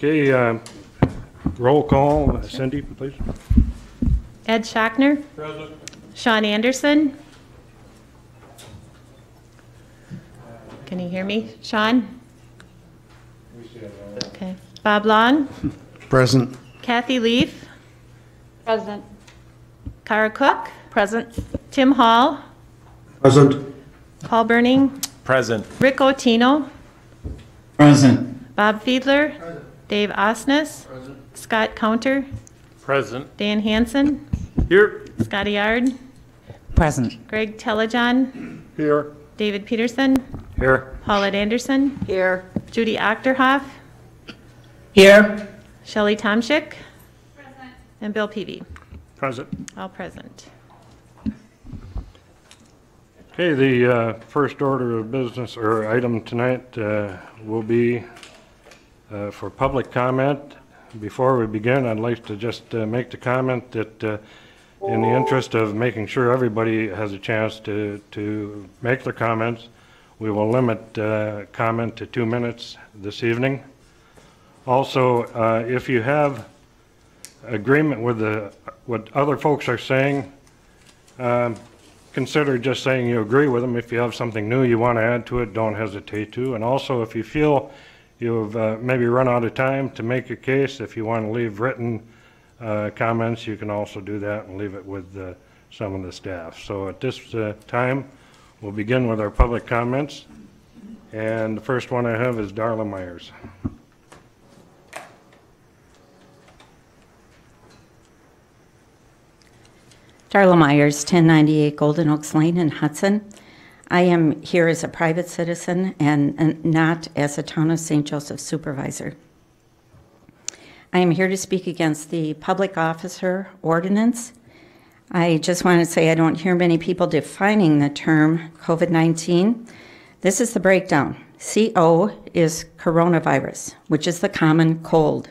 Okay, roll call. Cindy, please. Ed Schachner. Present. Sean Anderson. Can you hear me, Sean? Okay. Bob Long. Present. Kathy Leaf. Present. Kara Cook. Present. Tim Hall. Present. Paul Burning. Present. Rick Otino. Present. Bob Fiedler. Dave Osnes. Scott Counter. Present. Dan Hansen. Here. Scotty Yard. Present. Greg Telejohn. Here. David Peterson. Here. Paulette Anderson. Here. Judy Achterhoff. Here. Shelley Tomschick. Present. And Bill Peavy. Present. All present. Okay, the first order of business or item tonight will be for public comment. Before we begin, I'd like to just make the comment that in the interest of making sure everybody has a chance to make their comments, we will limit comment to 2 minutes this evening. Also, if you have agreement with what other folks are saying, consider just saying you agree with them. If you have something new you want to add to it, don't hesitate to. And also, if you feel you've maybe run out of time to make your case, if you want to leave written comments, you can also do that and leave it with some of the staff. So at this time, we'll begin with our public comments. And the first one I have is Darla Myers. Darla Myers, 1098 Golden Oaks Lane in Hudson. I am here as a private citizen and not as a Town of St. Joseph supervisor. I am here to speak against the public officer ordinance. I just want to say I don't hear many people defining the term COVID-19. This is the breakdown. CO is coronavirus, which is the common cold.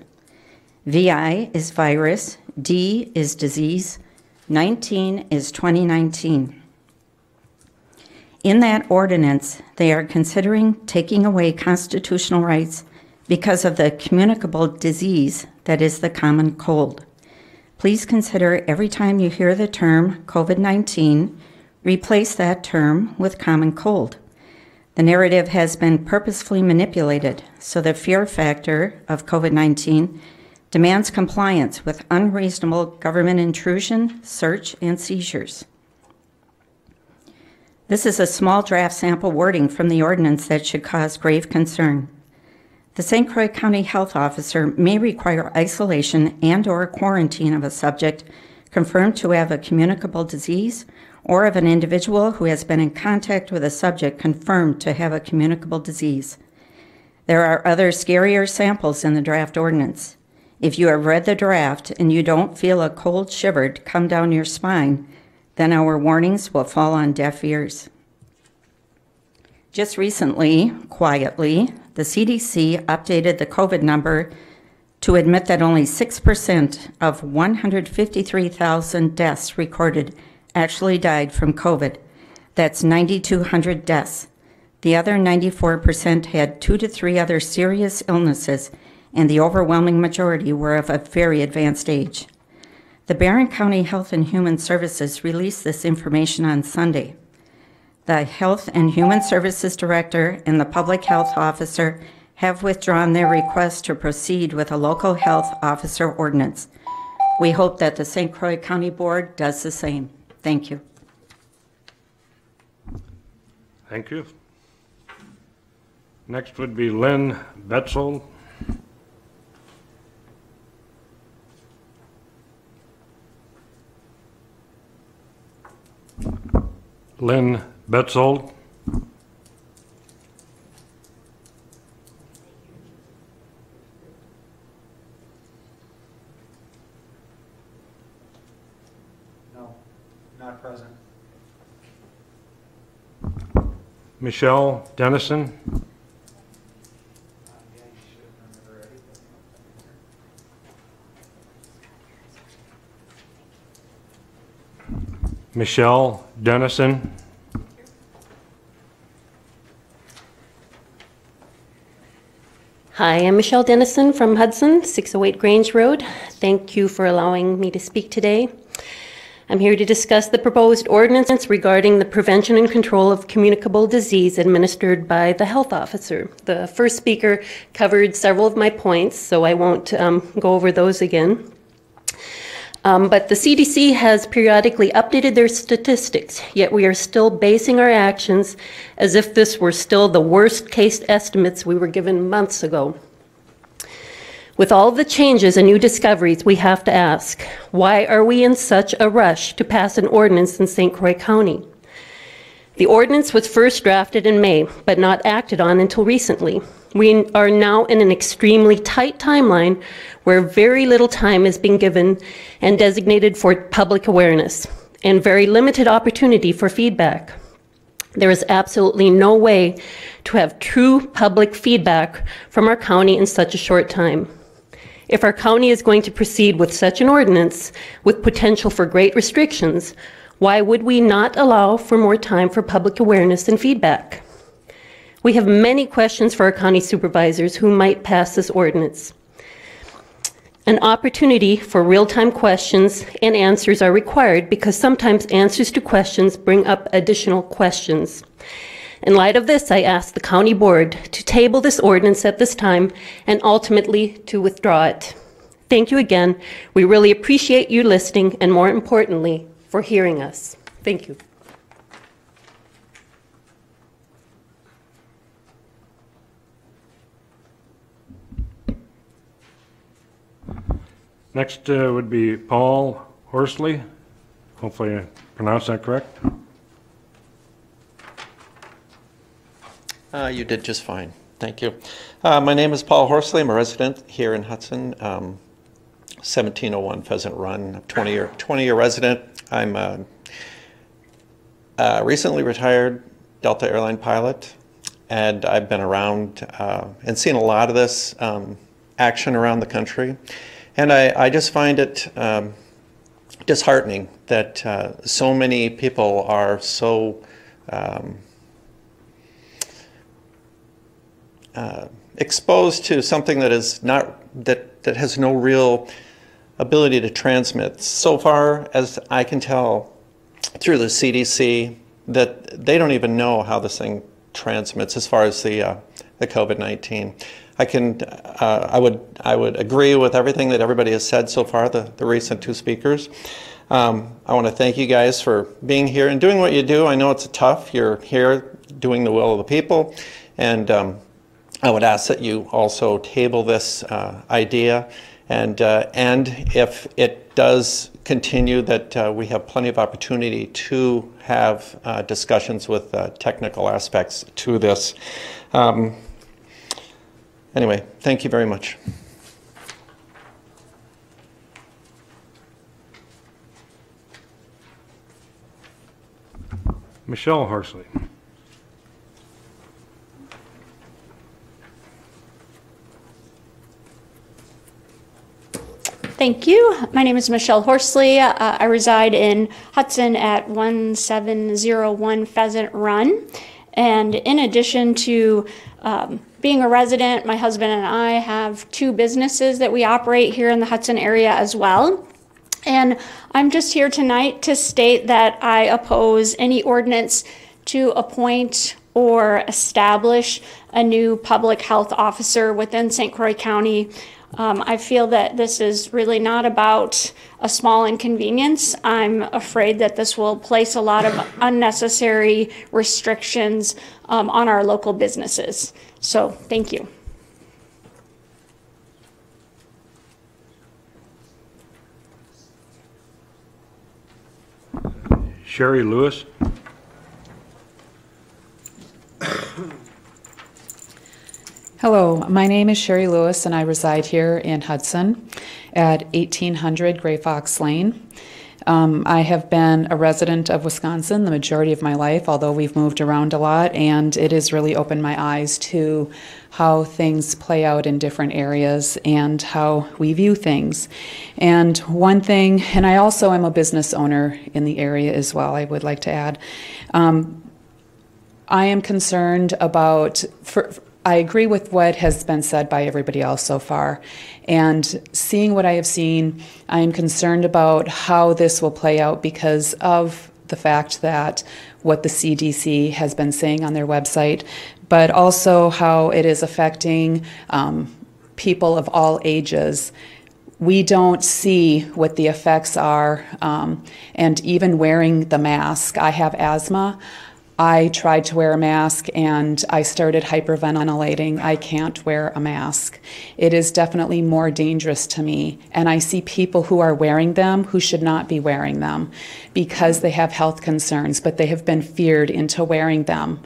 VI is virus, D is disease, 19 is 2019. In that ordinance, they are considering taking away constitutional rights because of the communicable disease that is the common cold. Please consider every time you hear the term COVID-19, replace that term with common cold. The narrative has been purposefully manipulated, so the fear factor of COVID-19 demands compliance with unreasonable government intrusion, search, and seizures. This is a small draft sample wording from the ordinance that should cause grave concern. The St. Croix County Health Officer may require isolation and/or quarantine of a subject confirmed to have a communicable disease or of an individual who has been in contact with a subject confirmed to have a communicable disease. There are other scarier samples in the draft ordinance. If you have read the draft and you don't feel a cold shiver come down your spine, then our warnings will fall on deaf ears. Just recently, quietly, the CDC updated the COVID number to admit that only 6% of 153,000 deaths recorded actually died from COVID. That's 9,200 deaths. The other 94% had 2 to 3 other serious illnesses, and the overwhelming majority were of a very advanced age. The Barron County Health and Human Services released this information on Sunday. The Health and Human Services Director and the Public Health Officer have withdrawn their request to proceed with a local health officer ordinance. We hope that the St. Croix County Board does the same. Thank you. Thank you. Next would be Lynn Betzold. Lynn Betzold. No, not present. Michelle Dennison. Michelle Dennison. Hi, I'm Michelle Dennison from Hudson, 608 Grange Road. Thank you for allowing me to speak today. I'm here to discuss the proposed ordinance regarding the prevention and control of communicable disease administered by the health officer. The first speaker covered several of my points, so I won't go over those again. But the CDC has periodically updated their statistics, yet we are still basing our actions as if this were still the worst case estimates we were given months ago. With all of the changes and new discoveries, we have to ask, why are we in such a rush to pass an ordinance in St. Croix County? The ordinance was first drafted in May, but not acted on until recently. We are now in an extremely tight timeline where very little time is being given and designated for public awareness, and very limited opportunity for feedback. There is absolutely no way to have true public feedback from our county in such a short time. If our county is going to proceed with such an ordinance with potential for great restrictions, why would we not allow for more time for public awareness and feedback? We have many questions for our county supervisors who might pass this ordinance. An opportunity for real-time questions and answers are required because sometimes answers to questions bring up additional questions. In light of this, I ask the county board to table this ordinance at this time and ultimately to withdraw it. Thank you again. We really appreciate you listening and, more importantly, for hearing us. Thank you. Next would be Paul Horsley. Hopefully I pronounced that correct. You did just fine. Thank you. My name is Paul Horsley. I'm a resident here in Hudson, 1701 Pheasant Run, 20-year resident. I'm a recently retired Delta airline pilot, and I've been around and seen a lot of this action around the country. And I just find it disheartening that so many people are so exposed to something that is not that has no real ability to transmit. So far as I can tell through the CDC, that they don't even know how this thing transmits as far as the COVID-19. I would agree with everything that everybody has said so far, the recent two speakers. I want to thank you guys for being here and doing what you do. I know it's tough. You're here doing the will of the people, and I would ask that you also table this idea, and if it does continue, that we have plenty of opportunity to have discussions with technical aspects to this. Anyway, thank you very much. Michelle Horsley. Thank you. My name is Michelle Horsley. I reside in Hudson at 1701 Pheasant Run. And in addition to being a resident, my husband and I have two businesses that we operate here in the Hudson area as well. And I'm just here tonight to state that I oppose any ordinance to appoint or establish a new public health officer within St. Croix County. I feel that this is really not about a small inconvenience. I'm afraid that this will place a lot of unnecessary restrictions on our local businesses. So, thank you. Sherry Lewis. Hello, my name is Sherry Lewis and I reside here in Hudson at 1800 Gray Fox Lane. I have been a resident of Wisconsin the majority of my life, although we've moved around a lot, and it has really opened my eyes to how things play out in different areas and how we view things. And one thing, and I also am a business owner in the area as well, I would like to add. I am concerned about, I agree with what has been said by everybody else so far. And seeing what I have seen, I am concerned about how this will play out because of the fact that what the CDC has been saying on their website, but also how it is affecting people of all ages. We don't see what the effects are, and even wearing the mask. I have asthma. I tried to wear a mask and I started hyperventilating. I can't wear a mask. It is definitely more dangerous to me. And I see people who are wearing them who should not be wearing them because they have health concerns, but they have been feared into wearing them.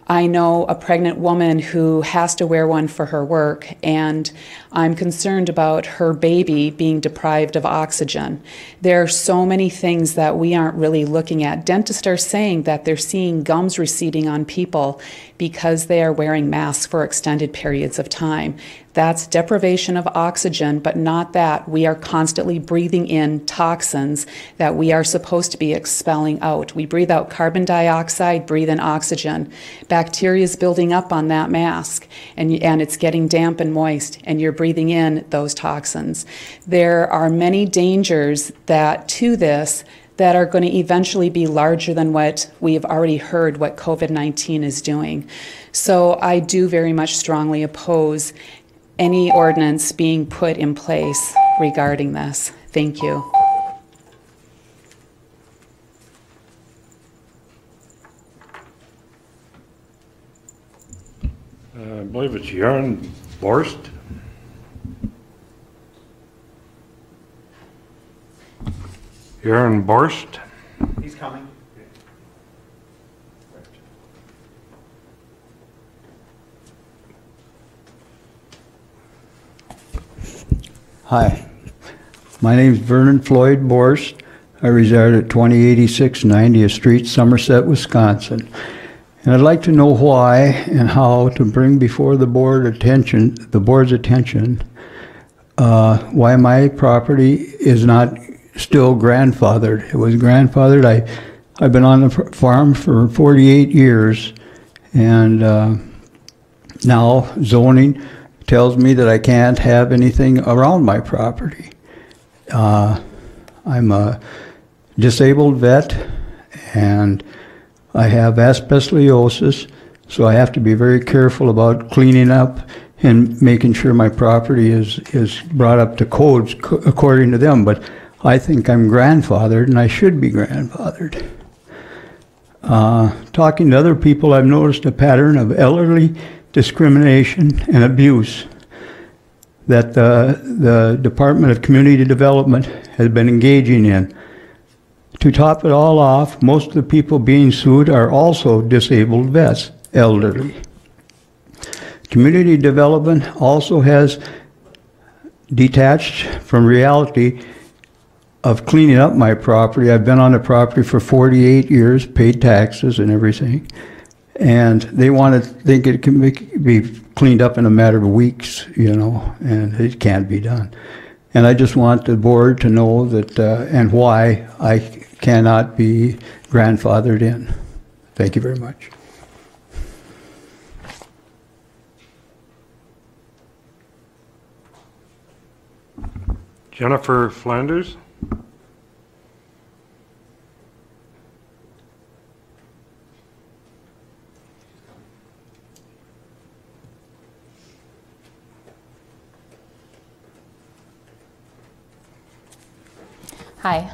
I know a pregnant woman who has to wear one for her work, and I'm concerned about her baby being deprived of oxygen. There are so many things that we aren't really looking at. Dentists are saying that they're seeing gums receding on people because they are wearing masks for extended periods of time. That's deprivation of oxygen, but not that. We are constantly breathing in toxins that we are supposed to be expelling out. We breathe out carbon dioxide, breathe in oxygen. Bacteria is building up on that mask, and it's getting damp and moist, and you're breathing in those toxins. There are many dangers to this that are going to eventually be larger than what we have already heard what COVID-19 is doing. So I do very much strongly oppose any ordinance being put in place regarding this. Thank you. I believe it's Jörn Borscht. Jörn Borscht. He's coming. Hi, my name is Vernon Floyd Borscht. I reside at 2086 90th Street, Somerset, Wisconsin. And I'd like to know why and how to bring before the board's attention, why my property is not still grandfathered. It was grandfathered. I've been on the farm for 48 years, and now zoning tells me that I can't have anything around my property. I'm a disabled vet, and I have asbestosis, so I have to be very careful about cleaning up and making sure my property is brought up to codes according to them. But I think I'm grandfathered, and I should be grandfathered. Talking to other people, I've noticed a pattern of elderly discrimination and abuse that the Department of Community Development has been engaging in. To top it all off, most of the people being sued are also disabled vets, elderly. Community Development also has detached from reality of cleaning up my property. I've been on the property for 48 years, paid taxes and everything. And they want to think it can be cleaned up in a matter of weeks, and it can't be done. And I just want the board to know that and why I cannot be grandfathered in. Thank you very much. Jennifer Flanders. Hi,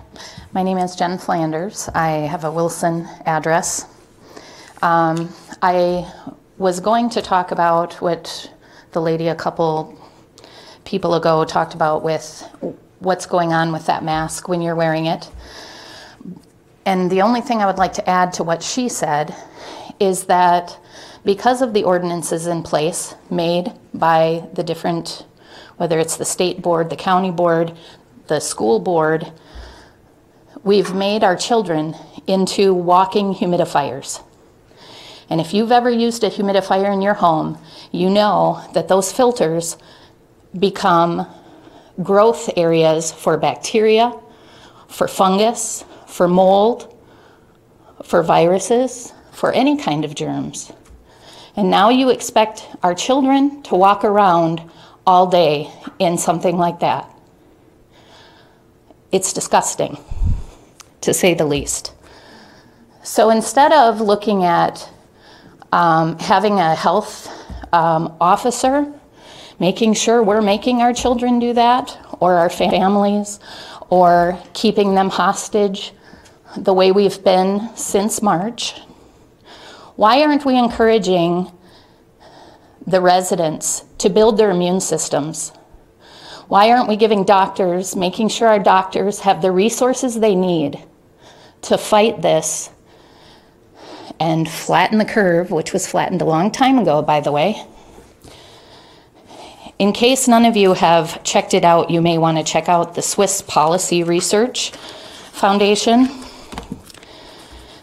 my name is Jen Flanders. I have a Wilson address. I was going to talk about what the lady a couple people ago talked about with what's going on with that mask when you're wearing it. And the only thing I would like to add to what she said is that because of the ordinances in place made by the different, whether it's the state board, the county board, the school board, we've made our children into walking humidifiers. And if you've ever used a humidifier in your home, you know that those filters become growth areas for bacteria, for fungus, for mold, for viruses, for any kind of germs. And now you expect our children to walk around all day in something like that. It's disgusting, to say the least. So instead of looking at having a health officer, making sure we're making our children do that, or our families, or keeping them hostage the way we've been since March, why aren't we encouraging the residents to build their immune systems? Why aren't we giving doctors, making sure our doctors have the resources they need to fight this and flatten the curve, which was flattened a long time ago, by the way? In case none of you have checked it out, you may want to check out the Swiss Policy Research Foundation.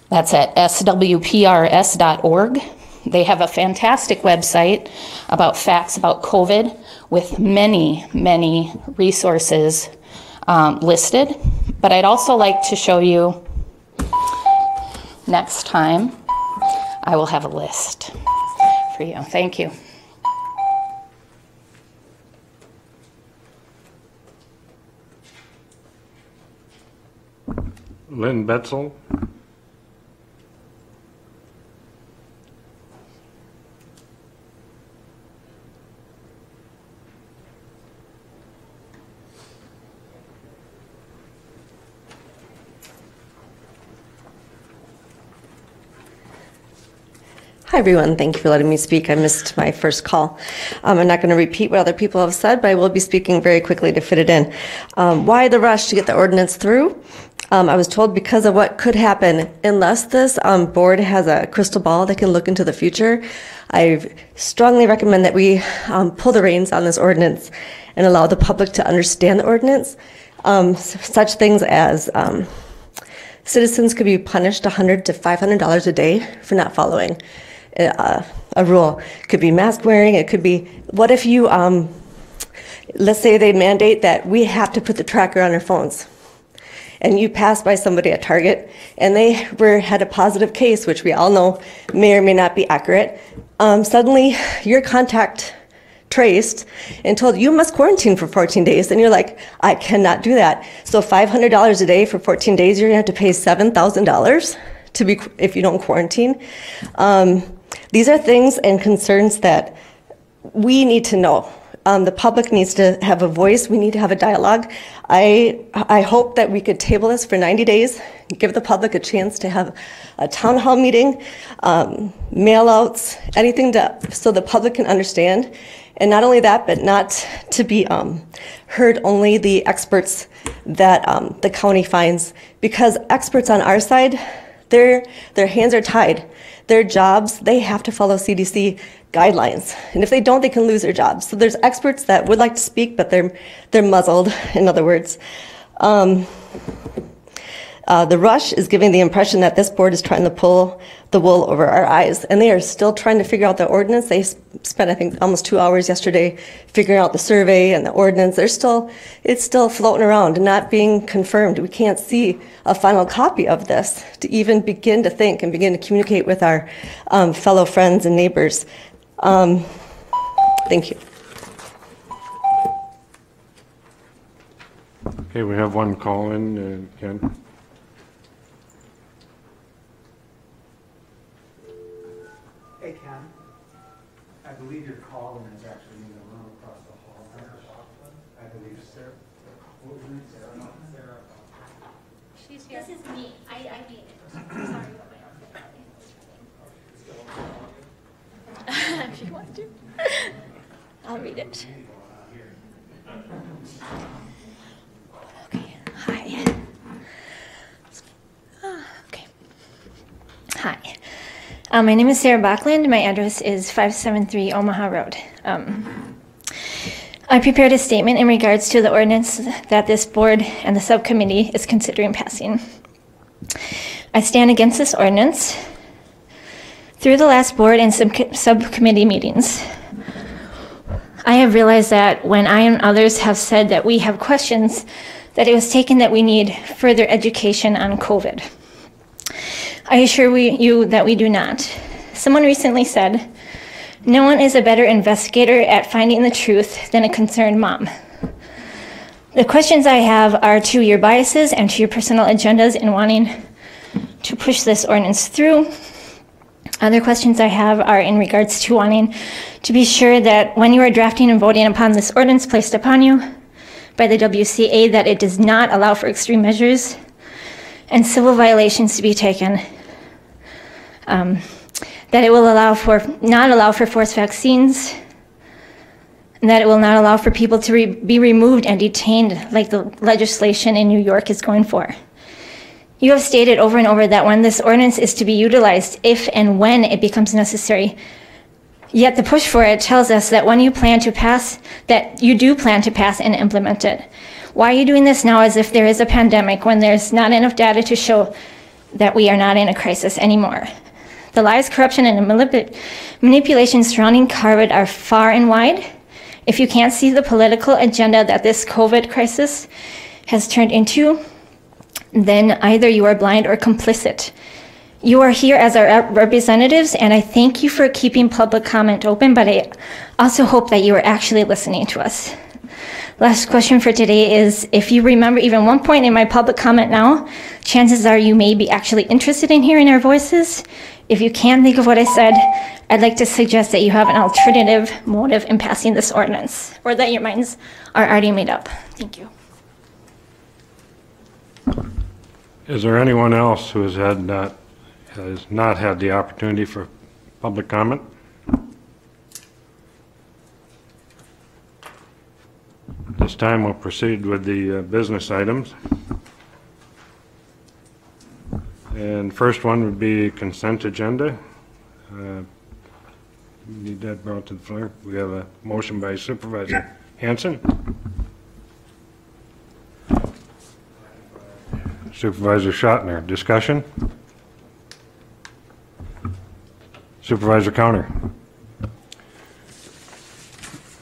That's at swprs.org. They have a fantastic website about facts about COVID with many, many resources listed. But I'd also like to show you, next time, I will have a list for you. Thank you. Lynn Betzel. Hi, everyone. Thank you for letting me speak. I missed my first call. I'm not going to repeat what other people have said, but I will be speaking very quickly to fit it in. Why the rush to get the ordinance through? I was told because of what could happen unless this board has a crystal ball that can look into the future. I strongly recommend that we pull the reins on this ordinance and allow the public to understand the ordinance. Such things as citizens could be punished $100 to $500 a day for not following a rule. It could be mask wearing. It could be, what if you, let's say they mandate that we have to put the tracker on our phones, and you pass by somebody at Target and they had a positive case, which we all know may or may not be accurate. Suddenly your contact traced and told you must quarantine for 14 days, and you're like, I cannot do that. So $500 a day for 14 days, you're gonna have to pay $7,000 to be if you don't quarantine. These are things and concerns that we need to know. The public needs to have a voice. We need to have a dialogue. I hope that we could table this for 90 days, give the public a chance to have a town hall meeting, mail-outs, anything so the public can understand. And not only that, but not to be heard only the experts that the county finds, because experts on our side, their hands are tied. Their jobs, they have to follow CDC guidelines, and if they don't, they can lose their jobs. So there's experts that would like to speak, but they're muzzled, in other words. The rush is giving the impression that this board is trying to pull the wool over our eyes, and they are still trying to figure out the ordinance. They spent, I think, almost 2 hours yesterday figuring out the survey and the ordinance. It's still floating around and not being confirmed. We can't see a final copy of this to even begin to think and begin to communicate with our fellow friends and neighbors. Thank you. Okay, we have one call in, Ken. Hey, Ken. I believe your call is actually in the room across the hall. I believe Sarah. She's here. This is me. I made it. Sorry about my if you want to. I'll read it. Okay. Hi. Okay. Hi. My name is Sarah Buckland. My address is 573 Omaha Road. I prepared a statement in regards to the ordinance that this board and the subcommittee is considering passing. I stand against this ordinance. Through the last board and subcommittee meetings, I have realized that when I and others have said that we have questions, that it was taken that we need further education on COVID. I assure you that we do not. Someone recently said No one is a better investigator at finding the truth than a concerned mom. The questions I have are to your biases and to your personal agendas in wanting to push this ordinance through. Other questions I have are in regards to wanting to be sure that when you are drafting and voting upon this ordinance placed upon you by the WCA, that it does not allow for extreme measures and civil violations to be taken. That it will not allow for forced vaccines, and that it will not allow for people to be removed and detained like the legislation in New York is going for. You have stated over and over that when this ordinance is to be utilized, if and when it becomes necessary. Yet the push for it tells us that when you plan to pass, that you do plan to pass and implement it. Why are you doing this now as if there is a pandemic when there's not enough data to show that we are not in a crisis anymore? The lies, corruption, and manipulation surrounding COVID are far and wide. If you can't see the political agenda that this COVID crisis has turned into, then either you are blind or complicit. You are here as our representatives, and I thank you for keeping public comment open, but I also hope that you are actually listening to us. Last question for today is, if you remember even one point in my public comment now, chances are you may be actually interested in hearing our voices. If you can think of what I said, I'd like to suggest that you have an alternative motive in passing this ordinance, or that your minds are already made up. Thank you. Is there anyone else who has not had the opportunity for public comment? This time we'll proceed with the business items. And first one would be consent agenda. Need that brought to the floor. We have a motion by Supervisor Hanson. Supervisor Schottner, discussion? Supervisor Counter.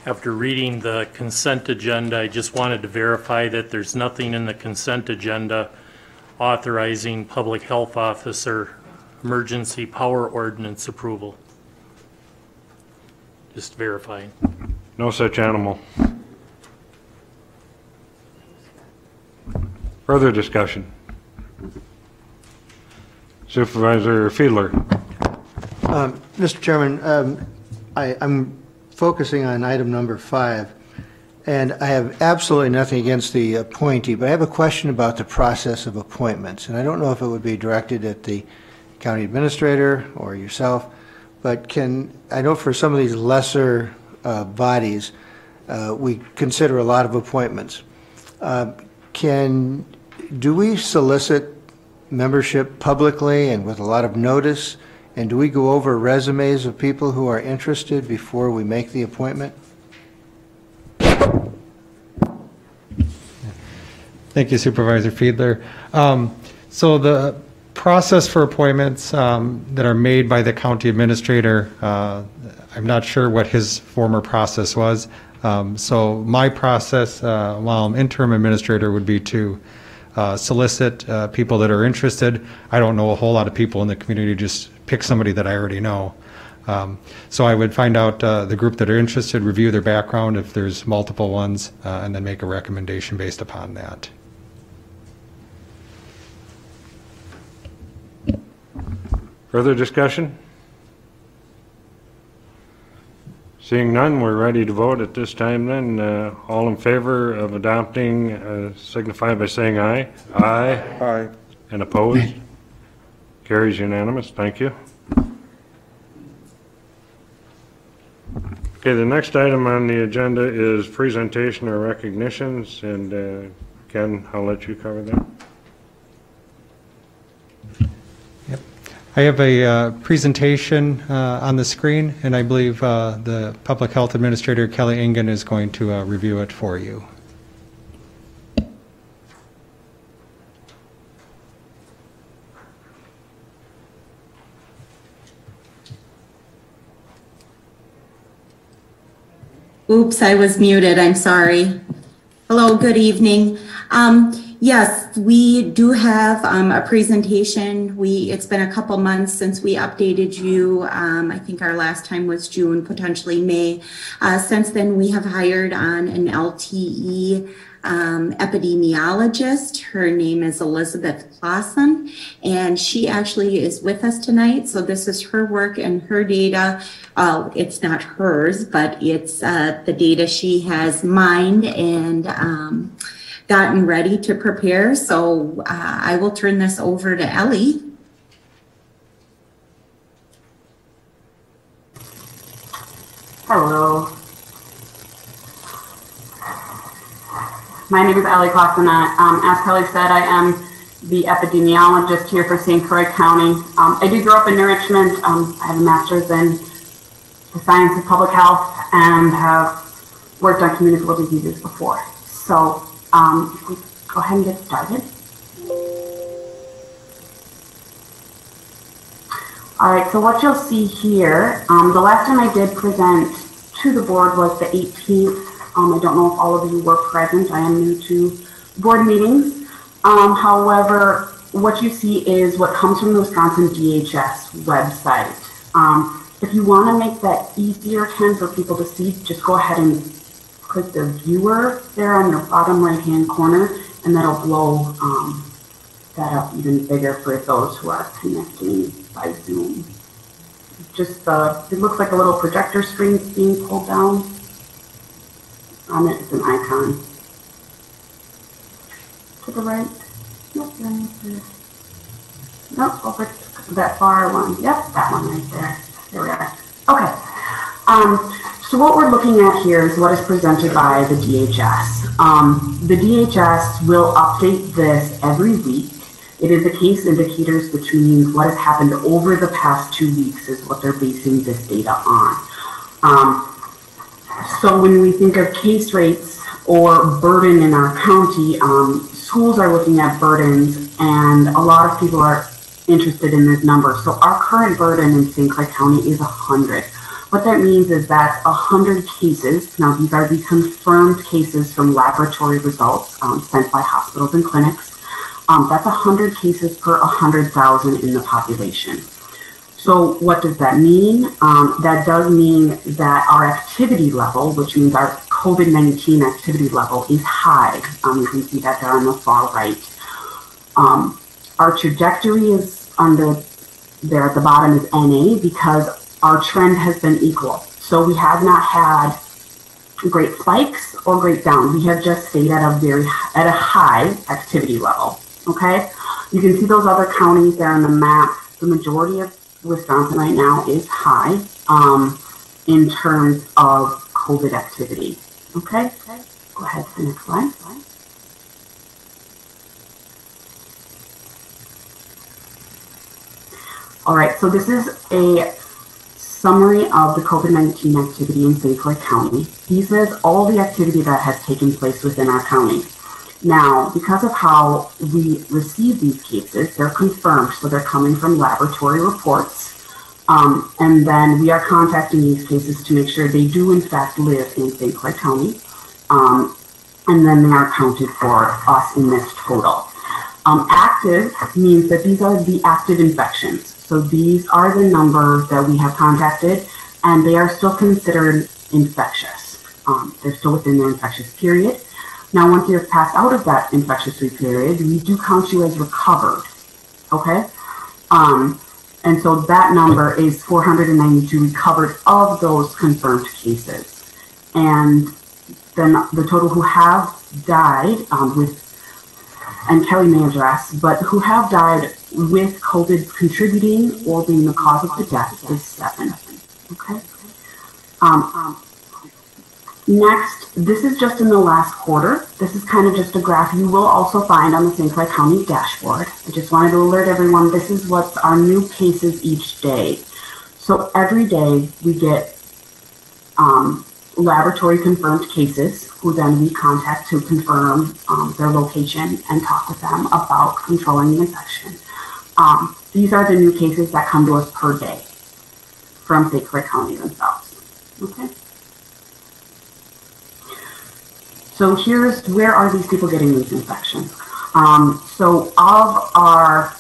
After reading the consent agenda, I just wanted to verify that there's nothing in the consent agenda authorizing public health officer emergency power ordinance approval. Just verifying. No such animal. Further discussion? Supervisor Fiedler. Mr. Chairman, I'm focusing on item number 5, and I have absolutely nothing against the appointee, but I have a question about the process of appointments, and I don't know if it would be directed at the county administrator or yourself, but I know for some of these lesser bodies, we consider a lot of appointments. Do we solicit membership publicly and with a lot of notice? And do we go over resumes of people who are interested before we make the appointment? Thank you, Supervisor Fiedler. So the process for appointments that are made by the county administrator, I'm not sure what his former process was. So my process while I'm interim administrator would be to solicit people that are interested. I don't know a whole lot of people in the community, just pick somebody that I already know. So I would find out the group that are interested, review their background if there's multiple ones, and then make a recommendation based upon that. Further discussion? Seeing none, we're ready to vote at this time then. All in favor of adopting signify by saying aye. Aye. Aye. And opposed? Carries unanimous. Thank you. Okay, the next item on the agenda is presentation or recognitions, and Ken, I'll let you cover that. Yep. I have a presentation on the screen, and I believe the Public Health Administrator, Kelly Ingen, is going to review it for you. Oops, I was muted. I'm sorry. Hello, good evening. Yes, we do have a presentation. It's been a couple months since we updated you. I think our last time was June, potentially May. Since then, we have hired on an LTE epidemiologist. Her name is Elizabeth Clausen, and she actually is with us tonight. So this is her work and her data. It's not hers, but it's the data she has mined and gotten ready to prepare. So I will turn this over to Ellie. Hello. My name is Ellie Clausen. As Kelly said, I am the epidemiologist here for St. Croix County. I did grow up in New Richmond. I have a master's in the science of public health and have worked on communicable diseases before. So if we go ahead and get started. All right, so what you'll see here, the last time I did present to the board was the 18th. I don't know if all of you were present. I am new to board meetings. However, what you see is what comes from the Wisconsin DHS website. If you want to make that easier, Ken, for people to see, just go ahead and click the viewer there on your bottom right-hand corner, and that'll blow that up even bigger for those who are connecting by Zoom. Just it looks like a little projector screen being pulled down. On it is an icon. To the right. Nope, nope, over that far one. Yep, that one right there. There we are. Okay. So what we're looking at here is what is presented by the DHS. The DHS will update this every week. It is the case indicators, which means what has happened over the past 2 weeks is what they're basing this data on. So when we think of case rates or burden in our county, schools are looking at burdens, and a lot of people are interested in this number. So our current burden in St. Croix County is 100. What that means is that 100 cases, now these are the confirmed cases from laboratory results sent by hospitals and clinics. That's 100 cases per 100,000 in the population. So what does that mean? That does mean that our activity level, which means our COVID-19 activity level, is high. You can see that there on the far right. Our trajectory is there at the bottom is NA because our trend has been equal. So we have not had great spikes or great down. We have just stayed at a high activity level. Okay, you can see those other counties there on the map. The majority of Wisconsin right now is high in terms of COVID activity. Okay, go ahead to the next slide. All right, so this is a summary of the COVID-19 activity in St. Croix County. These is all the activity that has taken place within our county. Now, because of how we receive these cases, they're confirmed, so they're coming from laboratory reports, and then we are contacting these cases to make sure they do in fact live in St. Croix County, and then they are counted for us in this total. Active means that these are the active infections, so these are the numbers that we have contacted, and they are still considered infectious. They're still within their infectious period. Now, once you're passed out of that infectious-free period, we do count you as recovered, okay? And so that number is 492 recovered of those confirmed cases. And then the total who have died and Kelly may address, but who have died with COVID contributing or being the cause of the death is 7, okay? Next, this is just in the last quarter. This is kind of just a graph you will also find on the St. Croix County dashboard. I just wanted to alert everyone, this is what's our new cases each day. So every day we get laboratory confirmed cases who then we contact to confirm their location and talk with them about controlling the infection. These are the new cases that come to us per day from St. Croix County themselves, okay? So here's, where are these people getting these infections? So of our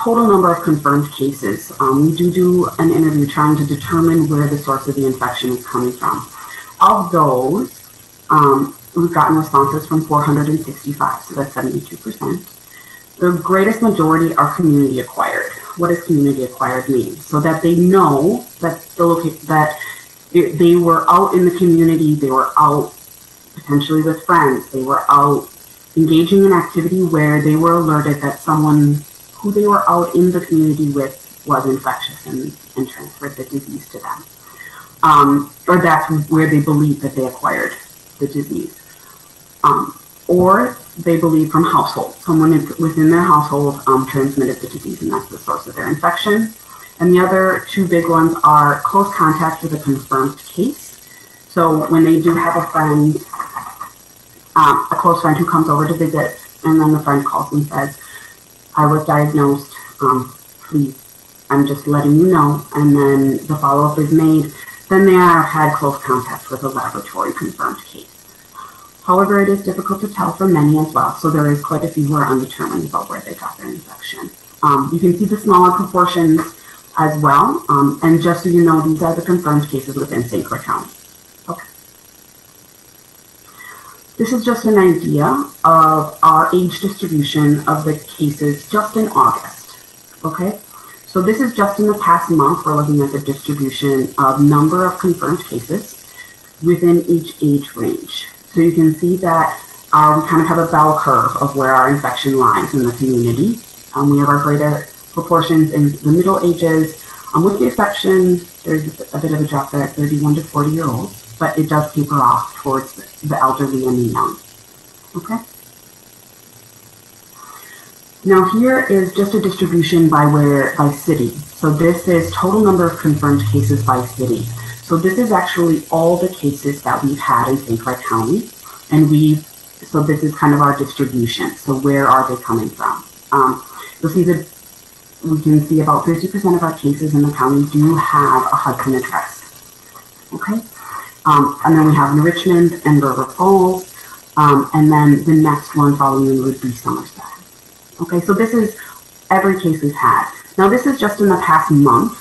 total number of confirmed cases, we do an interview trying to determine where the source of the infection is coming from. Of those, we've gotten responses from 465, so that's 72%. The greatest majority are community acquired. What does community acquired mean? So that they know that they were out in the community, they were out potentially with friends, they were out engaging in activity where they were alerted that someone who they were out in the community with was infectious and transferred the disease to them. Or that's where they believe that they acquired the disease. Or they believe from household. Someone within their household transmitted the disease, and that's the source of their infection. And the other two big ones are close contact with a confirmed case. So when they do have a friend, a close friend who comes over to visit, and then the friend calls and says, I was diagnosed, please, I'm just letting you know, and then the follow-up is made, then they have had close contact with a laboratory confirmed case. However, it is difficult to tell for many as well, so there is quite a few who are undetermined about where they got their infection. You can see the smaller proportions as well, and just so you know, these are the confirmed cases within St. Croix County. Okay. This is just an idea of our age distribution of the cases just in August, okay? So this is just in the past month. We're looking at the distribution of number of confirmed cases within each age range. So you can see that we kind of have a bell curve of where our infection lies in the community. We have our greater proportions in the middle ages. With the exception, there's a bit of a drop there at 31 to 40-year-olds, but it does taper off towards the elderly and the young. Okay? Now here is just a distribution by city. So this is total number of confirmed cases by city. So this is actually all the cases that we've had in St. Croix County, and so this is kind of our distribution. So where are they coming from? You'll see that we can see about 50% of our cases in the county do have a Hudson address. Okay, and then we have Richmond and River Falls, and then the next one following would be Somerset. Okay, so this is every case we've had. Now this is just in the past month.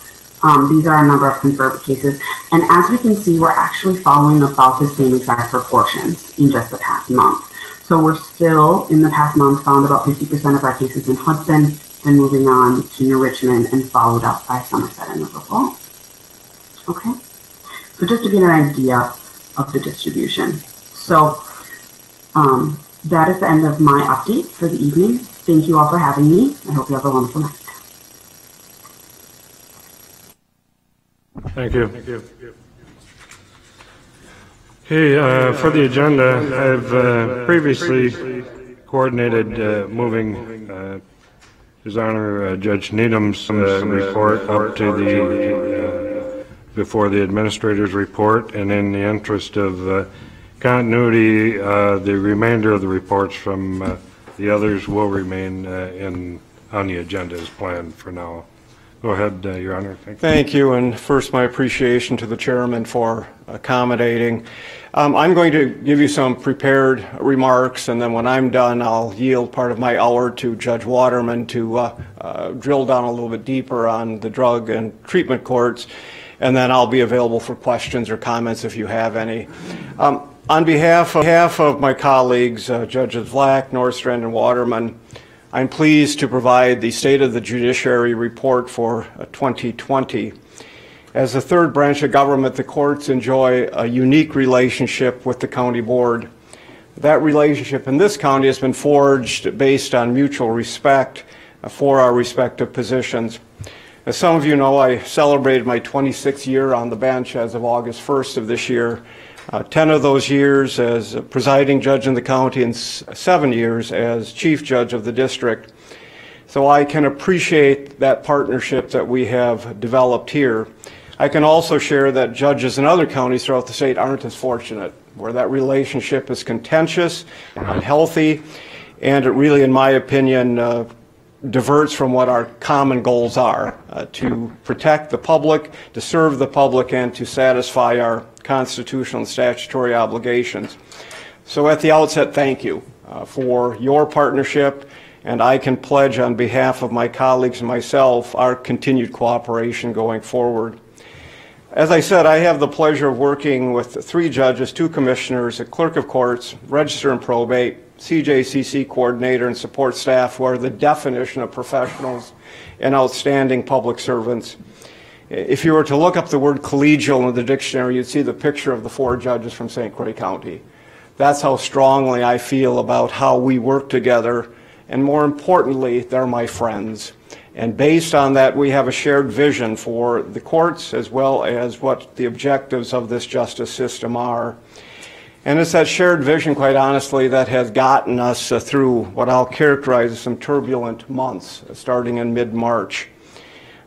These are a number of confirmed cases, and as we can see, we're actually following about the same exact proportions in just the past month. So we're still, in the past month, found about 50% of our cases in Hudson, then moving on to New Richmond and followed up by Somerset and River Falls. Okay, so just to get an idea of the distribution. So that is the end of my update for the evening. Thank you all for having me. I hope you have a wonderful night. Thank you. Okay, for the agenda, I've previously coordinated moving His Honor Judge Needham's report up to the before the administrator's report, and in the interest of continuity, the remainder of the reports from the others will remain on the agenda as planned for now. Go ahead, Your Honor. Thank you, and first my appreciation to the chairman for accommodating. I'm going to give you some prepared remarks, and then when I'm done, I'll yield part of my hour to Judge Waterman to drill down a little bit deeper on the drug and treatment courts, and then I'll be available for questions or comments if you have any. On behalf of my colleagues, Judges Vlack, Norstrand, and Waterman, I'm pleased to provide the State of the Judiciary report for 2020. As the third branch of government, the courts enjoy a unique relationship with the county board. That relationship in this county has been forged based on mutual respect for our respective positions. As some of you know, I celebrated my 26th year on the bench as of August 1st of this year. 10 of those years as presiding judge in the county and 7 years as chief judge of the district. So I can appreciate that partnership that we have developed here. I can also share that judges in other counties throughout the state aren't as fortunate, where that relationship is contentious, unhealthy, and it really, in my opinion, diverts from what our common goals are, to protect the public, to serve the public, and to satisfy our constitutional and statutory obligations. So at the outset, thank you. for your partnership, and I can pledge on behalf of my colleagues and myself our continued cooperation going forward. As I said, I have the pleasure of working with 3 judges, 2 commissioners, a clerk of courts, register and probate, CJCC coordinator, and support staff who are the definition of professionals and outstanding public servants. If you were to look up the word collegial in the dictionary, you'd see the picture of the 4 judges from St. Croix County. That's how strongly I feel about how we work together, and more importantly, they're my friends. And based on that, we have a shared vision for the courts as well as what the objectives of this justice system are. And it's that shared vision, quite honestly, that has gotten us through what I'll characterize as some turbulent months, starting in mid-March.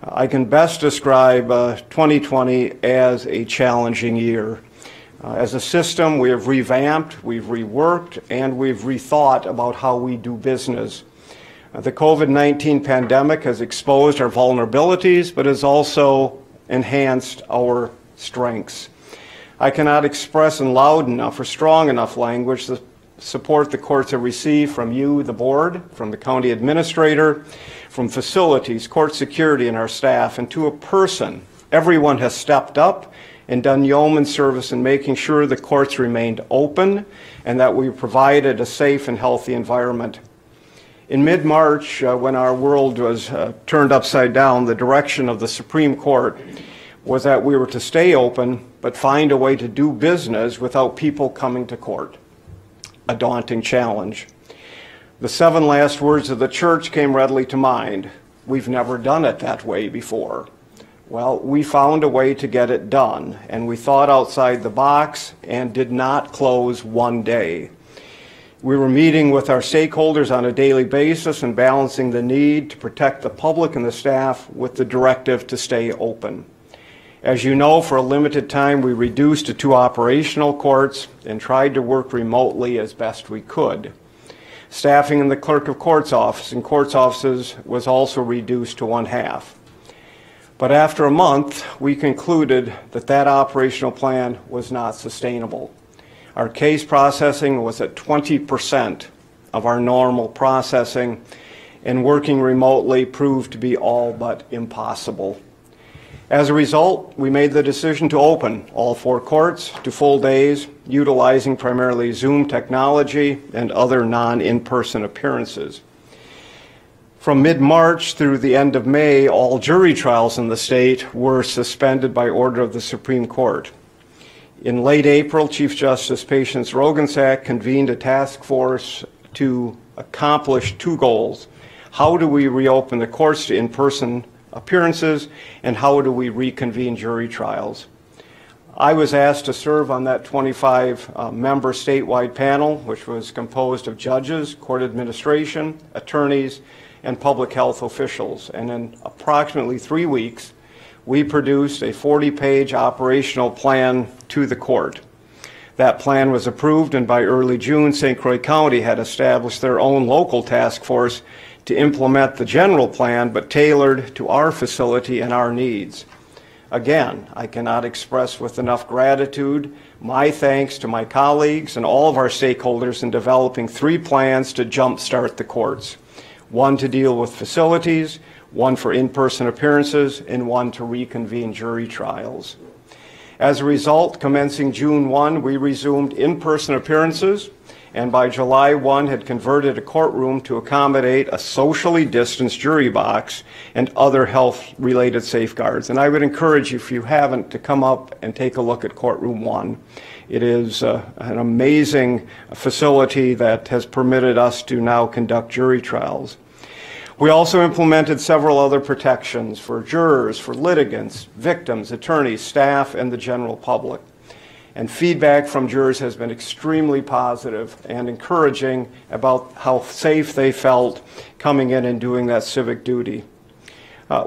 I can best describe 2020 as a challenging year. As a system, we have revamped, we've reworked, and we've rethought about how we do business. The COVID-19 pandemic has exposed our vulnerabilities, but has also enhanced our strengths. I cannot express in loud enough or strong enough language the support the courts have received from you, the board, from the county administrator, from facilities, court security, and our staff, and to a person. Everyone has stepped up and done yeoman service in making sure the courts remained open and that we provided a safe and healthy environment. In mid-March, when our world was turned upside down, the direction of the Supreme Court was that we were to stay open but find a way to do business without people coming to court. A daunting challenge. The 7 last words of the church came readily to mind. We've never done it that way before. Well, we found a way to get it done, and we thought outside the box and did not close one day. We were meeting with our stakeholders on a daily basis and balancing the need to protect the public and the staff with the directive to stay open. As you know, for a limited time, we reduced to 2 operational courts and tried to work remotely as best we could. Staffing in the clerk of court's office and courts offices was also reduced to 1/2. But after a month, we concluded that that operational plan was not sustainable. Our case processing was at 20% of our normal processing, and working remotely proved to be all but impossible. As a result, we made the decision to open all 4 courts to full days, utilizing primarily Zoom technology and other non-in-person appearances. From mid-March through the end of May, all jury trials in the state were suspended by order of the Supreme Court. In late April, Chief Justice Patience Rogensack convened a task force to accomplish 2 goals. How do we reopen the courts to in-person appearances, and how do we reconvene jury trials? I was asked to serve on that 25-member statewide panel, which was composed of judges, court administration, attorneys, and public health officials. And in approximately 3 weeks, we produced a 40-page operational plan to the court. That plan was approved, and by early June, St. Croix County had established their own local task force to implement the general plan, but tailored to our facility and our needs. Again, I cannot express with enough gratitude my thanks to my colleagues and all of our stakeholders in developing 3 plans to jumpstart the courts. 1 to deal with facilities, 1 for in-person appearances, and 1 to reconvene jury trials. As a result, commencing June 1, we resumed in-person appearances, and by July 1 had converted a courtroom to accommodate a socially distanced jury box and other health-related safeguards. And I would encourage you, if you haven't, to come up and take a look at Courtroom 1. It is an amazing facility that has permitted us to now conduct jury trials. We also implemented several other protections for jurors, for litigants, victims, attorneys, staff, and the general public. And feedback from jurors has been extremely positive and encouraging about how safe they felt coming in and doing that civic duty.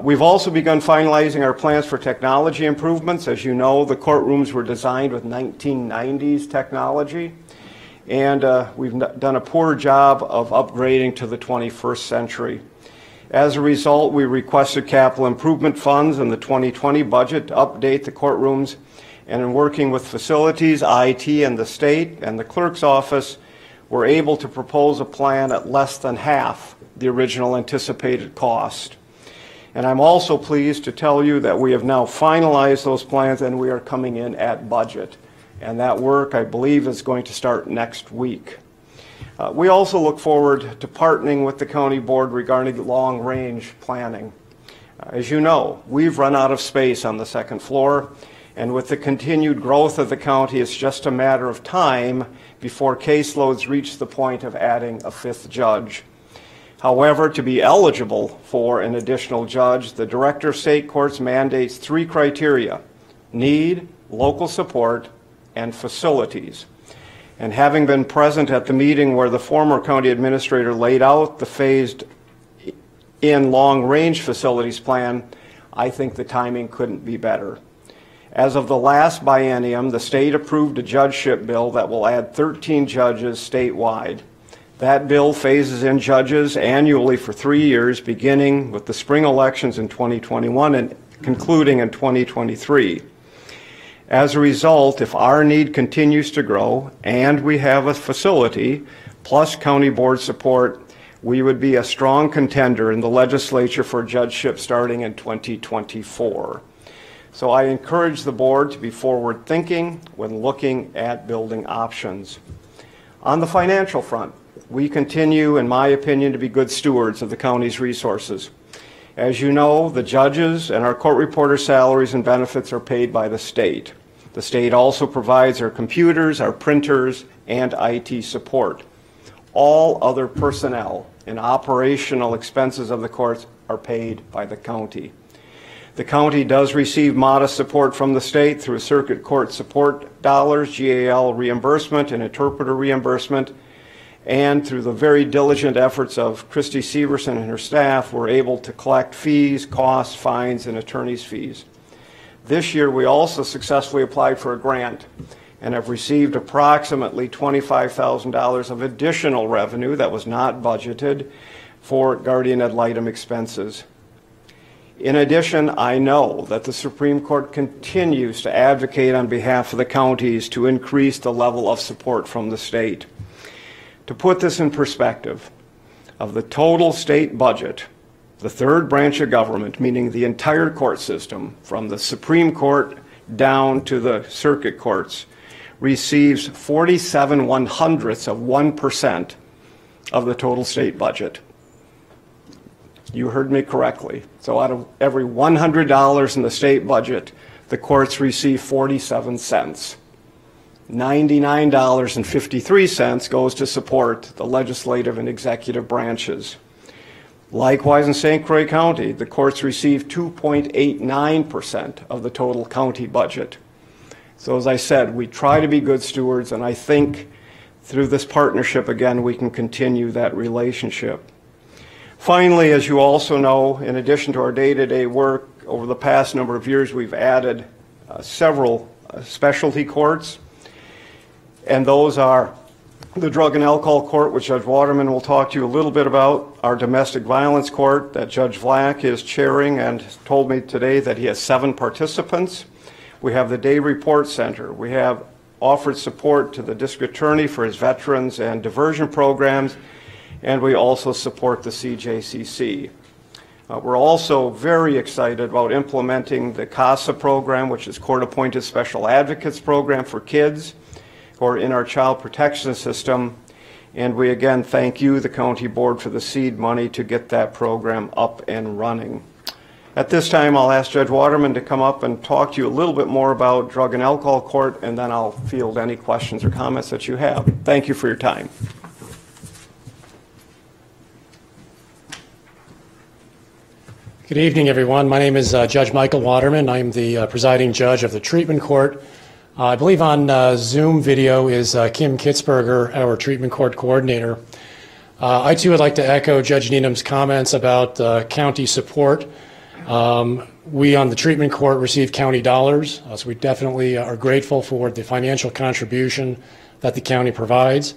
We've also begun finalizing our plans for technology improvements. As you know, the courtrooms were designed with 1990s technology, and we've done a poor job of upgrading to the 21st century. As a result, we requested capital improvement funds in the 2020 budget to update the courtrooms. And in working with facilities, IT, and the state, and the clerk's office, we're able to propose a plan at less than half the original anticipated cost. And I'm also pleased to tell you that we have now finalized those plans and we are coming in at budget. And that work, I believe, is going to start next week. We also look forward to partnering with the county board regarding long-range planning. As you know, we've run out of space on the second floor, and with the continued growth of the county, it's just a matter of time before caseloads reach the point of adding a 5th judge. However, to be eligible for an additional judge, the Director of State Courts mandates 3 criteria: need, local support, and facilities. And having been present at the meeting where the former county administrator laid out the phased-in long-range facilities plan, I think the timing couldn't be better. As of the last biennium, the state approved a judgeship bill that will add 13 judges statewide. That bill phases in judges annually for 3 years, beginning with the spring elections in 2021 and concluding in 2023. As a result, if our need continues to grow and we have a facility plus county board support, we would be a strong contender in the legislature for judgeship starting in 2024. So I encourage the board to be forward-thinking when looking at building options. On the financial front, we continue, in my opinion, to be good stewards of the county's resources. As you know, the judges and our court reporter salaries and benefits are paid by the state. The state also provides our computers, our printers, and IT support. All other personnel and operational expenses of the courts are paid by the county. The county does receive modest support from the state through circuit court support dollars, GAL reimbursement, and interpreter reimbursement, and through the very diligent efforts of Christy Severson and her staff, we're able to collect fees, costs, fines, and attorney's fees. This year, we also successfully applied for a grant and have received approximately $25,000 of additional revenue that was not budgeted for guardian ad litem expenses. In addition, I know that the Supreme Court continues to advocate on behalf of the counties to increase the level of support from the state. To put this in perspective, of the total state budget, the third branch of government, meaning the entire court system, from the Supreme Court down to the circuit courts, receives 47/100ths of 1% of the total state budget. You heard me correctly. So out of every $100 in the state budget, the courts receive 47 cents. $99.53 goes to support the legislative and executive branches. Likewise, in St. Croix County, the courts receive 2.89% of the total county budget. So as I said, we try to be good stewards, and I think through this partnership, again, we can continue that relationship. Finally, as you also know, in addition to our day-to-day work, over the past number of years, we've added several specialty courts, and those are the Drug and Alcohol Court, which Judge Waterman will talk to you a little bit about, our Domestic Violence Court that Judge Vlack is chairing and told me today that he has 7 participants. We have the Day Report Center. We have offered support to the district attorney for his veterans and diversion programs, and we also support the CJCC. We're also very excited about implementing the CASA program, which is Court-Appointed Special Advocates program for kids who are in our child protection system. And we again thank you, the county board, for the seed money to get that program up and running. At this time, I'll ask Judge Waterman to come up and talk to you a little bit more about Drug and Alcohol Court, and then I'll field any questions or comments that you have. Thank you for your time. Good evening, everyone. My name is Judge Michael Waterman. I'm the presiding judge of the treatment court. I believe on Zoom video is Kim Kitzberger, our treatment court coordinator. I too would like to echo Judge Needham's comments about county support. We on the treatment court receive county dollars, so we definitely are grateful for the financial contribution that the county provides.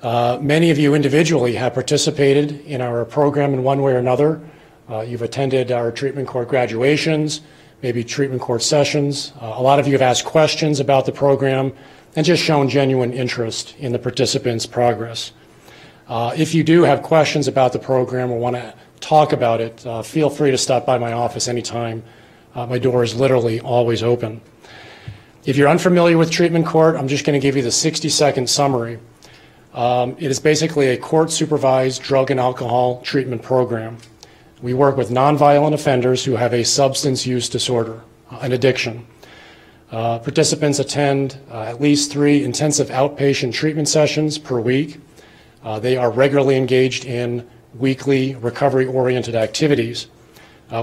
Many of you individually have participated in our program in one way or another. You've attended our treatment court graduations, maybe treatment court sessions. A lot of you have asked questions about the program and just shown genuine interest in the participants' progress. If you do have questions about the program or want to talk about it, feel free to stop by my office anytime. My door is literally always open. If you're unfamiliar with treatment court, I'm just going to give you the 60-second summary. It is basically a court-supervised drug and alcohol treatment program. We work with nonviolent offenders who have a substance use disorder, an addiction. Participants attend at least 3 intensive outpatient treatment sessions per week. They are regularly engaged in weekly recovery-oriented activities.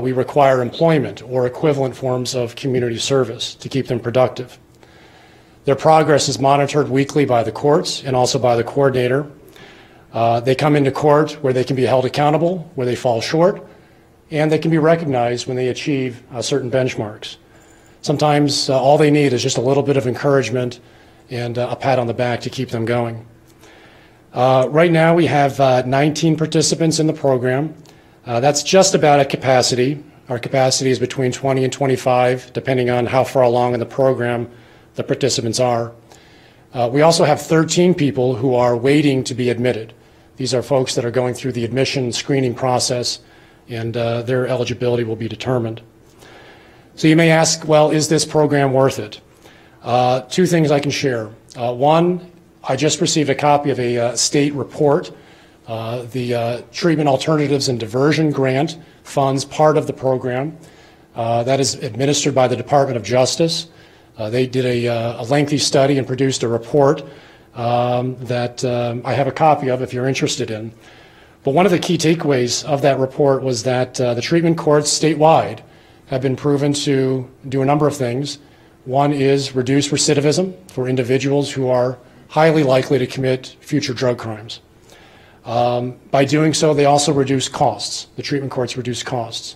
We require employment or equivalent forms of community service to keep them productive. Their progress is monitored weekly by the courts and also by the coordinator. They come into court where they can be held accountable, where they fall short, and they can be recognized when they achieve certain benchmarks. Sometimes all they need is just a little bit of encouragement and a pat on the back to keep them going. Right now we have 19 participants in the program. That's just about at capacity. Our capacity is between 20 and 25, depending on how far along in the program the participants are. We also have 13 people who are waiting to be admitted. These are folks that are going through the admission screening process, and their eligibility will be determined. So you may ask, well, is this program worth it? 2 things I can share. One, I just received a copy of a state report. The Treatment Alternatives and Diversion Grant funds part of the program. That is administered by the Department of Justice. They did a lengthy study and produced a report that I have a copy of if you're interested in. But one of the key takeaways of that report was that the treatment courts statewide have been proven to do a number of things. One is reduce recidivism for individuals who are highly likely to commit future drug crimes. By doing so, they also reduce costs. The treatment courts reduce costs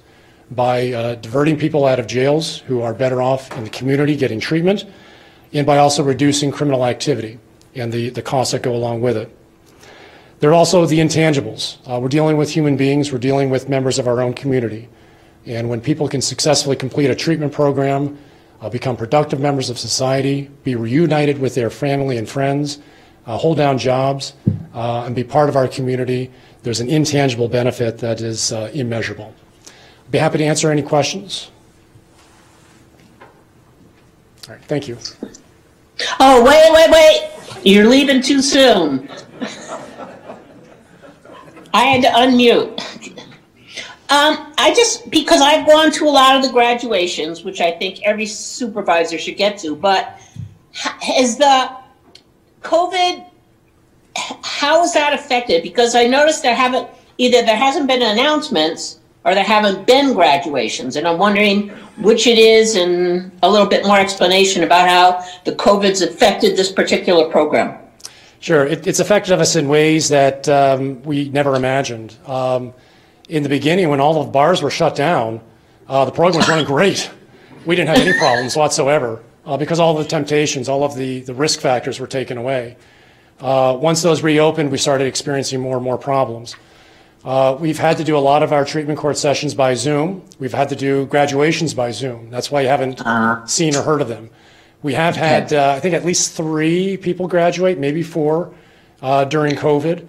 by diverting people out of jails who are better off in the community getting treatment, and by also reducing criminal activity and the costs that go along with it. There are also the intangibles. We're dealing with human beings. We're dealing with members of our own community. And when people can successfully complete a treatment program, become productive members of society, be reunited with their family and friends, hold down jobs, and be part of our community, there's an intangible benefit that is immeasurable. I'd be happy to answer any questions. All right, thank you. Oh, wait. You're leaving too soon. I had to unmute. Because I've gone to a lot of the graduations, which I think every supervisor should get to, but has the COVID, how is that affected? Because I noticed there hasn't been announcements or there haven't been graduations, and I'm wondering which it is and a little bit more explanation about how the COVID's affected this particular program. Sure, it's affected us in ways that we never imagined. In the beginning, when all the bars were shut down, the program was running great. We didn't have any problems whatsoever because all the temptations, all of the risk factors were taken away. Once those reopened, we started experiencing more and more problems. We've had to do a lot of our treatment court sessions by Zoom. We've had to do graduations by Zoom. That's why you haven't seen or heard of them. We have had, I think, at least 3 people graduate, maybe 4, during COVID.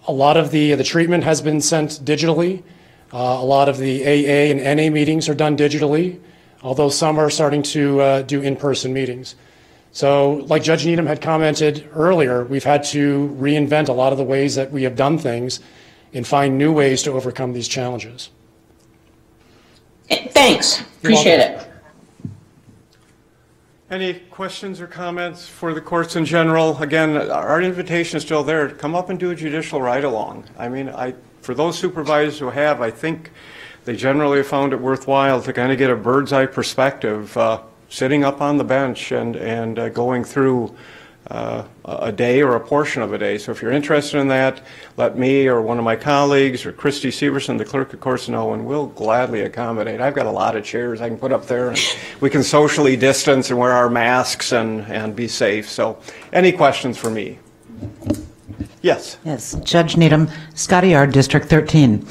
A lot of the treatment has been sent digitally. A lot of the AA and NA meetings are done digitally, although some are starting to do in-person meetings. So like Judge Needham had commented earlier, we've had to reinvent a lot of the ways that we have done things and find new ways to overcome these challenges. Thanks. Appreciate it. Any questions or comments for the courts in general? Again, our invitation is still there. Come up and do a judicial ride-along. I mean, for those supervisors who have, I think they generally have found it worthwhile to kind of get a bird's-eye perspective, sitting up on the bench and going through a day or a portion of a day. So if you're interested in that, let me or one of my colleagues or Christy Severson, the clerk of courts, know, and we'll gladly accommodate. I've got a lot of chairs I can put up there, and we can socially distance and wear our masks and be safe. So any questions for me? Yes. Yes, Judge Needham, Scotty R, District 13.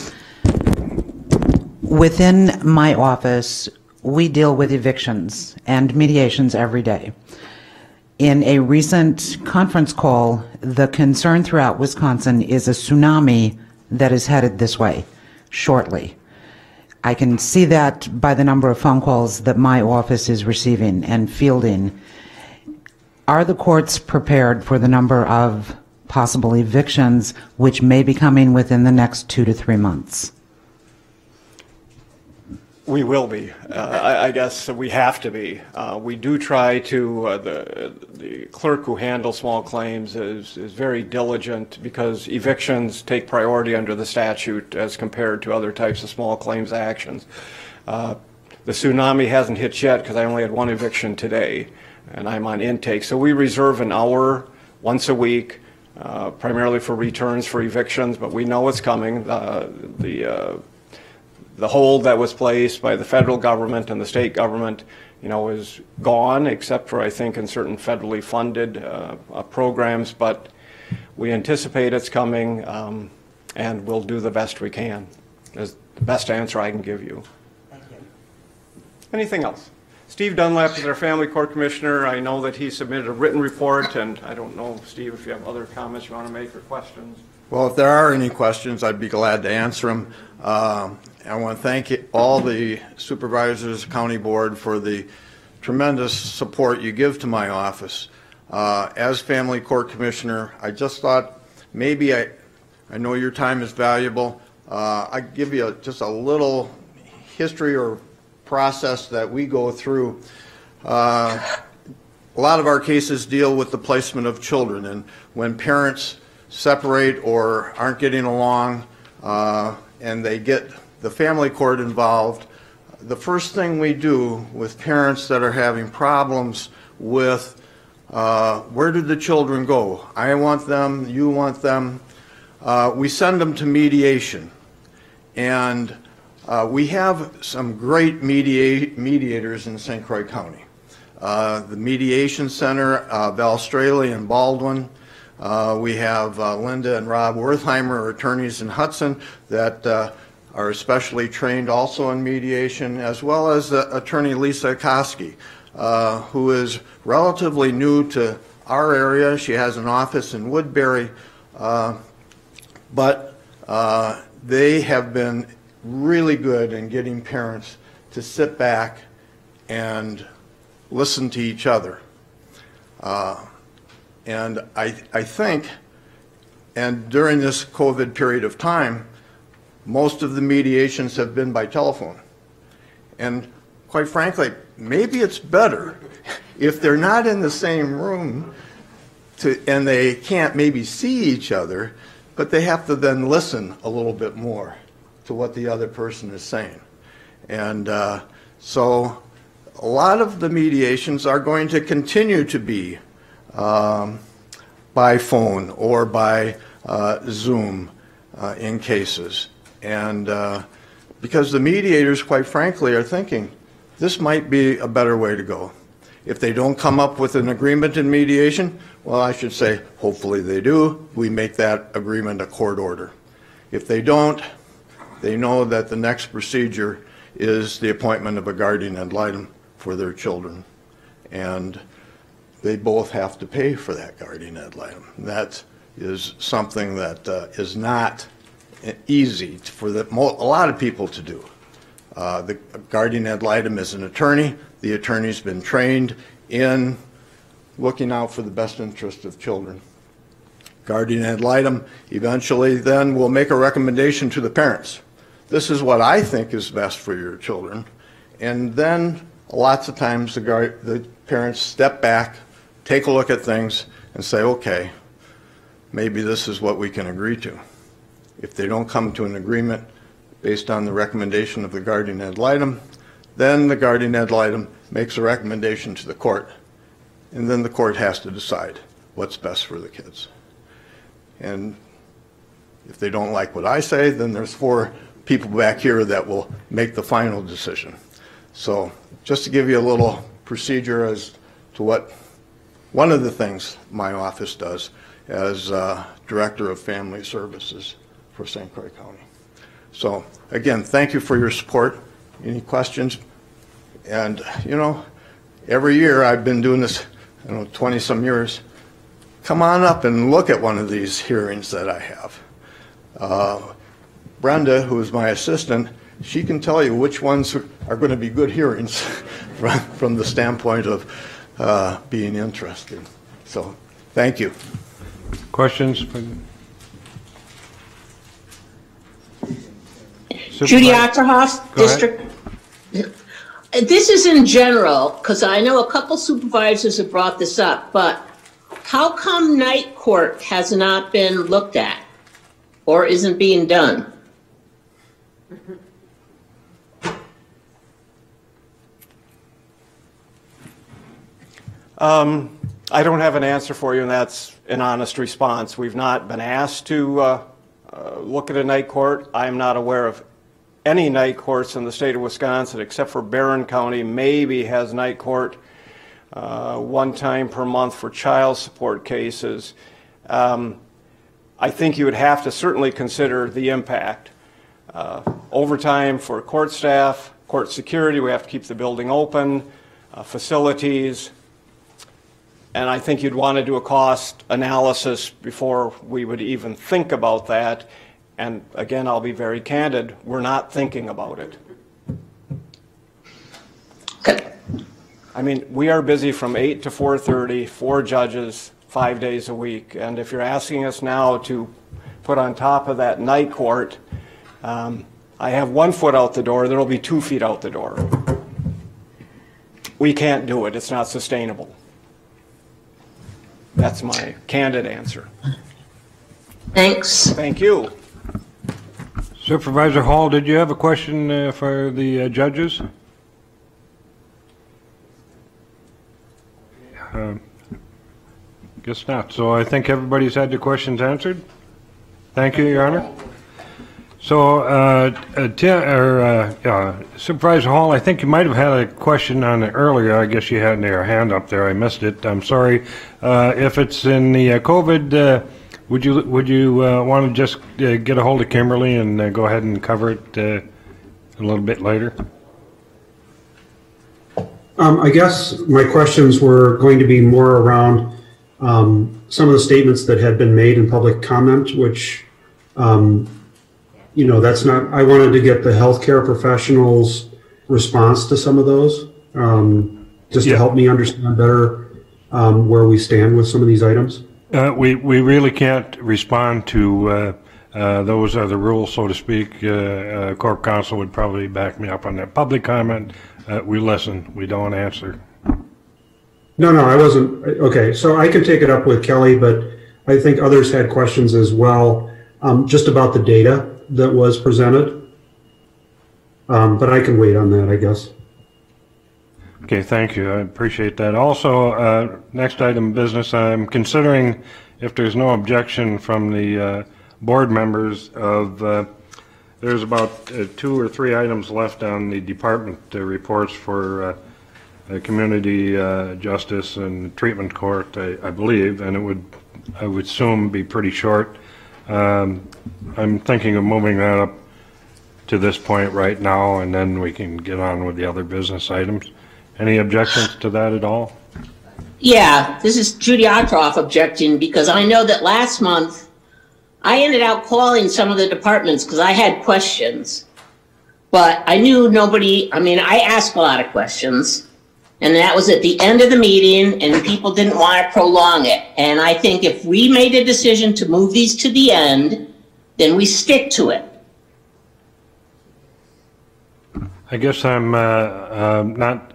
Within my office, we deal with evictions and mediations every day. In a recent conference call, the concern throughout Wisconsin is a tsunami that is headed this way shortly. I can see that by the number of phone calls that my office is receiving and fielding. Are the courts prepared for the number of possible evictions which may be coming within the next 2 to 3 months? We will be. I guess we have to be. We do try to, the clerk who handles small claims is very diligent because evictions take priority under the statute as compared to other types of small claims actions. The tsunami hasn't hit yet because I only had one eviction today and I'm on intake. So we reserve an hour once a week, primarily for returns for evictions, but we know it's coming. The hold that was placed by the federal government and the state government, is gone, except for, I think, in certain federally funded programs. But we anticipate it's coming, and we'll do the best we can. Is the best answer I can give you. Thank you. Anything else? Steve Dunlap is our family court commissioner. I know that he submitted a written report, and I don't know, Steve, if you have other comments you want to make or questions. Well, if there are any questions, I'd be glad to answer them. I want to thank all the supervisors, county board, for the tremendous support you give to my office. As family court commissioner, I just thought maybe I know your time is valuable. I'd give you just a little history or process that we go through. A lot of our cases deal with the placement of children, and when parents separate or aren't getting along and they get the family court involved, the first thing we do with parents that are having problems with where did the children go? I want them, you want them. We send them to mediation. And we have some great mediators in St. Croix County. The Mediation Center, Val Straley and Baldwin. We have Linda and Rob Wertheimer, attorneys in Hudson, that are especially trained also in mediation, as well as attorney Lisa Koski, who is relatively new to our area. She has an office in Woodbury, but they have been really good in getting parents to sit back and listen to each other. And I think, and during this COVID period of time, most of the mediations have been by telephone. And quite frankly, maybe it's better if they're not in the same room and they can't maybe see each other, but they have to then listen a little bit more to what the other person is saying. And so a lot of the mediations are going to continue to be by phone or by Zoom in cases. And because the mediators, quite frankly, are thinking this might be a better way to go. If they don't come up with an agreement in mediation, well, I should say, hopefully they do. We make that agreement a court order. If they don't, they know that the next procedure is the appointment of a guardian ad litem for their children. And they both have to pay for that guardian ad litem. That is something that is not easy for a lot of people to do. The guardian ad litem is an attorney. The attorney's been trained in looking out for the best interest of children. Guardian ad litem eventually then will make a recommendation to the parents. This is what I think is best for your children. And then lots of times the parents step back, take a look at things, and say, okay, maybe this is what we can agree to. If they don't come to an agreement based on the recommendation of the guardian ad litem, then the guardian ad litem makes a recommendation to the court, and then the court has to decide what's best for the kids. And if they don't like what I say, then there's 4 people back here that will make the final decision. So just to give you a little procedure as to what one of the things my office does as Director of Family Services for St. Croix County. So again, thank you for your support. Any questions? And, you know, every year I've been doing this, 20 some years. Come on up and look at one of these hearings that I have. Brenda, who is my assistant, she can tell you which ones are going to be good hearings from the standpoint of being interested. So, thank you. Questions? Judy Ackerhoff, District. This is in general, because I know a couple supervisors have brought this up, but how come night court has not been looked at or isn't being done? I don't have an answer for you, and that's an honest response. We've not been asked to look at a night court. I am not aware of any night courts in the state of Wisconsin, except for Barron County maybe has night court one time per month for child support cases. I think you would have to certainly consider the impact. Overtime for court staff, court security, we have to keep the building open, facilities, and I think you'd want to do a cost analysis before we would even think about that. And again, I'll be very candid, we're not thinking about it. Okay. I mean, we are busy from 8 to 4:30, 4 judges, 5 days a week. And if you're asking us now to put on top of that night court, I have 1 foot out the door, there will be 2 feet out the door. We can't do it, it's not sustainable. That's my candid answer. Thanks. Thank you. Supervisor Hall, did you have a question for the judges? Guess not. So I think everybody's had their questions answered. Thank you, Your Honor. So, Supervisor Hall, I think you might have had a question on it earlier. I guess you had your hand up there. I missed it. I'm sorry. If it's in the COVID, would you want to just get a hold of Kimberly and go ahead and cover it a little bit later? I guess my questions were going to be more around some of the statements that had been made in public comment, which that's not, I wanted to get the healthcare professionals' response to some of those, just to help me understand better where we stand with some of these items. We really can't respond to those are the rules, so to speak. Corp Counsel would probably back me up on that. Public comment, we listen, we don't answer. No, I wasn't. Okay, so I can take it up with Kelly, but I think others had questions as well, just about the data that was presented. But I can wait on that, I guess. Okay, thank you. I appreciate that. Also, next item of business, I'm considering, if there's no objection from the board members, of there's about 2 or 3 items left on the department reports for community justice and treatment court, I believe, and I would assume be pretty short. I'm thinking of moving that up to this point right now, and then we can get on with the other business items. Any objections to that at all? Yeah, this is Judy Ottroff objecting, because I know that last month I ended up calling some of the departments because I had questions, but I knew nobody, I asked a lot of questions, and that was at the end of the meeting, and people didn't want to prolong it. And I think if we made a decision to move these to the end, then we stick to it. I guess I'm not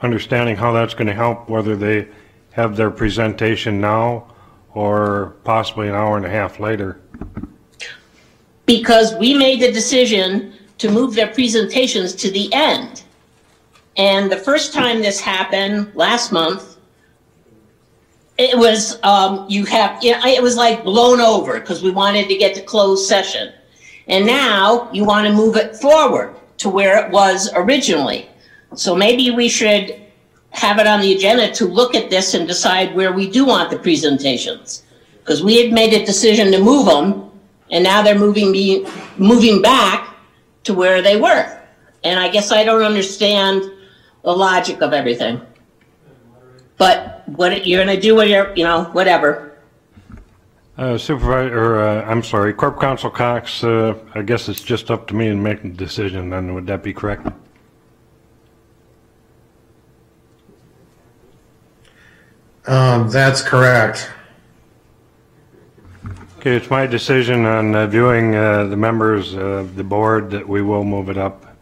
understanding how that's going to help, whether they have their presentation now or possibly an hour and a half later. Because we made the decision to move their presentations to the end. And the first time this happened last month, it was it was like blown over because we wanted to get to closed session. And now you want to move it forward to where it was originally. So maybe we should have it on the agenda to look at this and decide where we do want the presentations. Because we had made a decision to move them, and now they're moving back to where they were. And I guess I don't understand the logic of everything. But what you're going to do, when you're, whatever. Corp Counsel Cox, I guess it's just up to me to make the decision, then would that be correct? That's correct. Okay, it's my decision on viewing the members of the board that we will move it up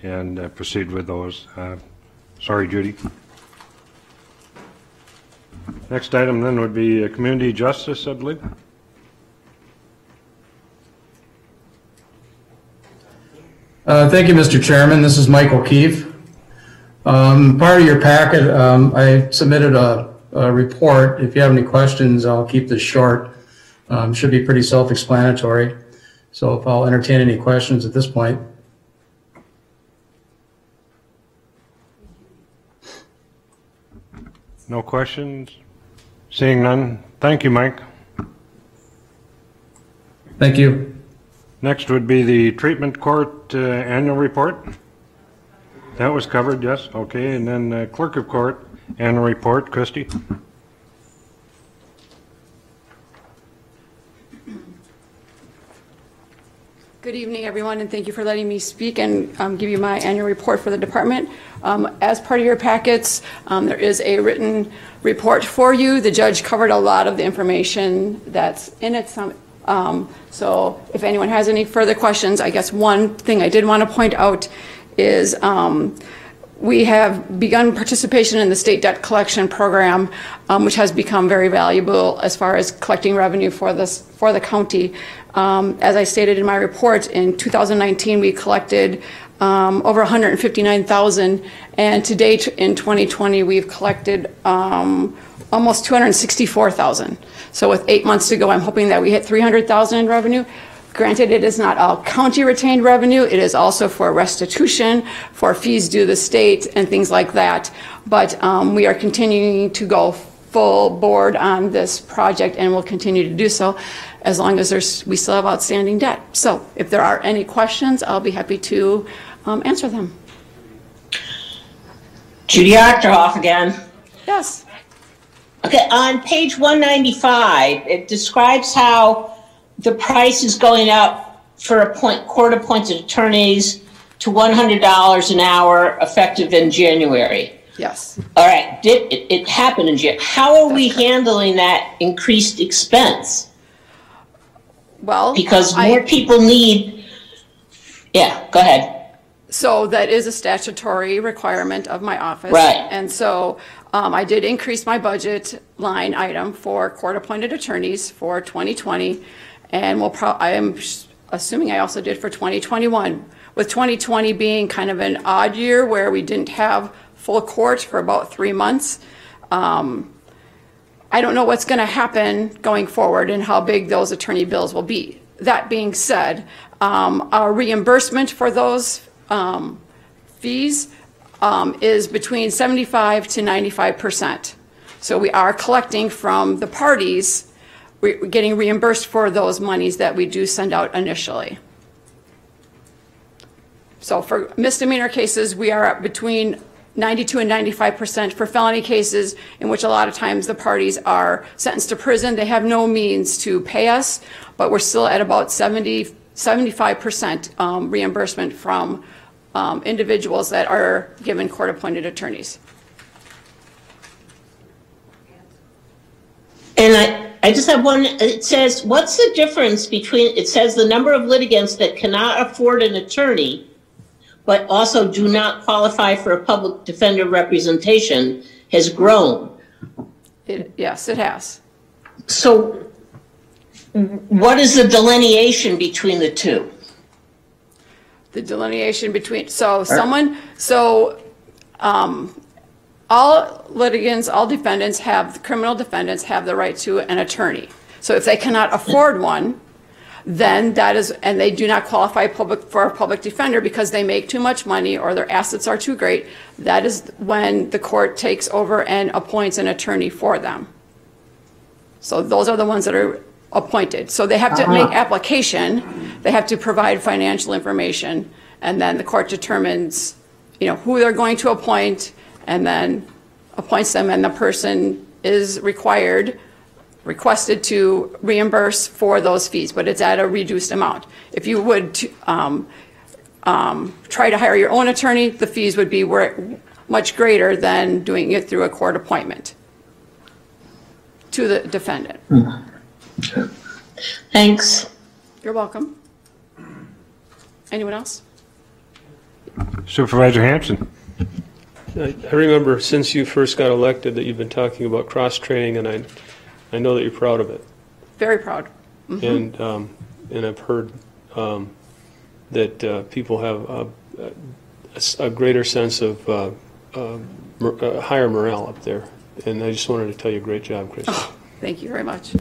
and proceed with those. Sorry, Judy. Next item then would be community justice, I believe. Thank you, Mr. Chairman. This is Michael Keefe. Part of your packet, I submitted a report. If you have any questions, I'll keep this short. Should be pretty self-explanatory. So if I'll entertain any questions at this point. No questions? Seeing none. Thank you, Mike. Thank you. Next would be the treatment court annual report. That was covered, yes. Okay, and then clerk of court annual report. Christy. Good evening, everyone, and thank you for letting me speak and give you my annual report for the department. As part of your packets, there is a written report for you. The judge covered a lot of the information that's in it. So if anyone has any further questions, I guess one thing I did want to point out is we have begun participation in the state debt collection program, which has become very valuable as far as collecting revenue for the county. As I stated in my report, in 2019 we collected over $159,000, and to date in 2020 we've collected almost $264,000. So with 8 months to go, I'm hoping that we hit $300,000 in revenue. Granted, it is not all county retained revenue. It is also for restitution, for fees due the state, and things like that. But we are continuing to go full board on this project, and will continue to do so as long as we still have outstanding debt. So if there are any questions, I'll be happy to answer them. Judy Achterhoff again. Yes. Okay, on page 195, it describes how the price is going up for court-appointed attorneys to $100 an hour effective in January. Yes. All right, it happened in January. How are we handling that increased expense? Well, because more people need, yeah, go ahead. So that is a statutory requirement of my office. Right. And so I did increase my budget line item for court-appointed attorneys for 2020, and I am assuming I also did for 2021, with 2020 being kind of an odd year where we didn't have full court for about 3 months. I don't know what's going to happen going forward and how big those attorney bills will be. That being said, our reimbursement for those fees is between 75 to 95%. So we are collecting from the parties, we're getting reimbursed for those monies that we do send out initially. So for misdemeanor cases, we are at between 92 and 95%. For felony cases, in which a lot of times the parties are sentenced to prison, they have no means to pay us, but we're still at about 75% reimbursement from individuals that are given court-appointed attorneys. And I just have one. It says, what's the difference between, it says the number of litigants that cannot afford an attorney but also do not qualify for a public defender representation has grown. Yes, it has. So what is the delineation between the two? The delineation between, all litigants, all defendants criminal defendants have the right to an attorney. So if they cannot afford one, then that is, and they do not qualify for a public defender because they make too much money or their assets are too great, that is when the court takes over and appoints an attorney for them. So those are the ones that are appointed. So they have to make application, they have to provide financial information, and then the court determines who they're going to appoint, and then appoints them, and the person is requested to reimburse for those fees, but it's at a reduced amount. If you would try to hire your own attorney, the fees would be much greater than doing it through a court appointment to the defendant. Thanks. You're welcome. Anyone else? Supervisor Hanson. I remember since you first got elected that you've been talking about cross-training, and I know that you're proud of it. Very proud. Mm-hmm. And I've heard that people have a greater sense of higher morale up there. And I just wanted to tell you, great job, Chris. Oh, thank you very much.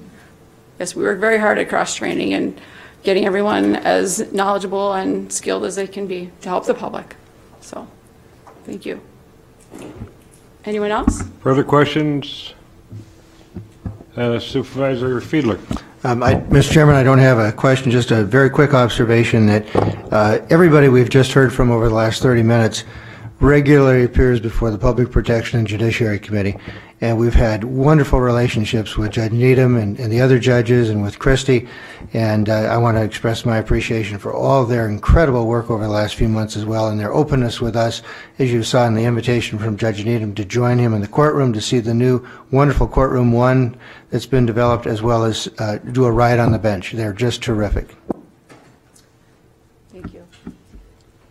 Yes, we work very hard at cross-training and getting everyone as knowledgeable and skilled as they can be to help the public. So, thank you. Anyone else? Further questions? Supervisor Fiedler. Mr. Chairman, I don't have a question, just a very quick observation that everybody we've just heard from over the last 30 minutes regularly appears before the Public Protection and Judiciary Committee, and we've had wonderful relationships with Judge Needham and the other judges and with Christie, and I want to express my appreciation for all of their incredible work over the last few months as well, and their openness with us, as you saw in the invitation from Judge Needham to join him in the courtroom to see the new wonderful courtroom 1 that's been developed, as well as do a ride on the bench. They're just terrific. Thank you.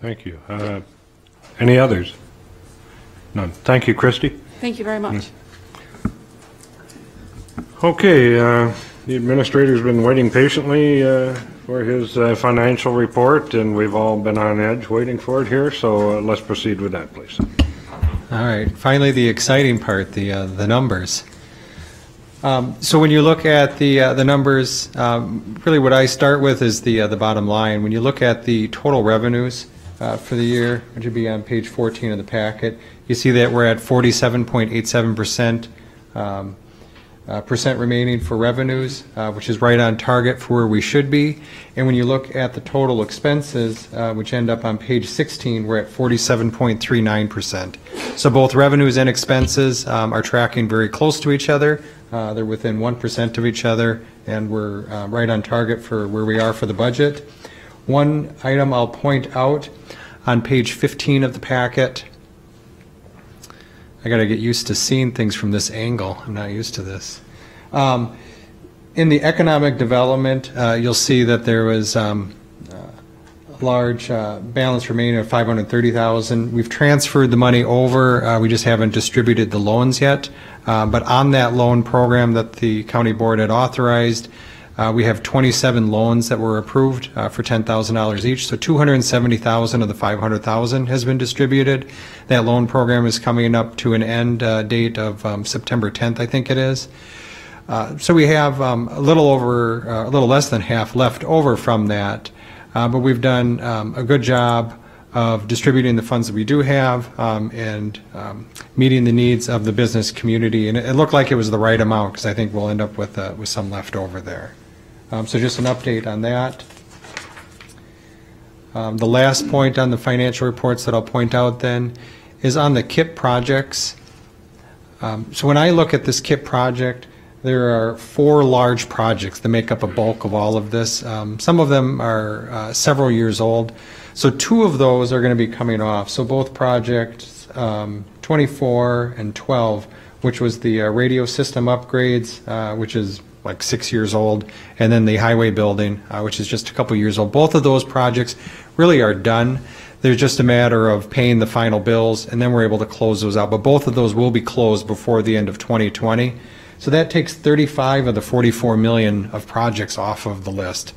Thank you. Any others? None. Thank you, Christy. Thank you very much. Okay, the administrator's been waiting patiently for his financial report, and we've all been on edge waiting for it here, so let's proceed with that, please. All right, finally the exciting part, the numbers. So when you look at the numbers, really what I start with is the bottom line. When you look at the total revenues for the year, which would be on page 14 of the packet, you see that we're at 47.87% percent remaining for revenues, which is right on target for where we should be. And when you look at the total expenses, which end up on page 16, we're at 47.39%. So both revenues and expenses are tracking very close to each other. They're within 1% of each other, and we're right on target for where we are for the budget. One item I'll point out on page 15 of the packet. I got to get used to seeing things from this angle. I'm not used to this. In the economic development, you'll see that there was a large balance remaining of $530,000. We've transferred the money over. We just haven't distributed the loans yet. But on that loan program that the county board had authorized, we have 27 loans that were approved for $10,000 each. So $270,000 of the $500,000 has been distributed. That loan program is coming up to an end date of September 10th, I think it is. So we have a little less than half left over from that. But we've done a good job of distributing the funds that we do have and meeting the needs of the business community. And it looked like it was the right amount, because I think we'll end up with some left over there. So just an update on that. The last point on the financial reports that I'll point out then is on the KIP projects. So when I look at this KIP project, there are 4 large projects that make up a bulk of all of this. Some of them are several years old. So 2 of those are going to be coming off. So both projects, 24 and 12, which was the radio system upgrades, which is like 6 years old, and then the highway building, which is just a couple years old. Both of those projects really are done. There's just a matter of paying the final bills, and then we're able to close those out. But both of those will be closed before the end of 2020. So that takes 35 of the 44 million of projects off of the list.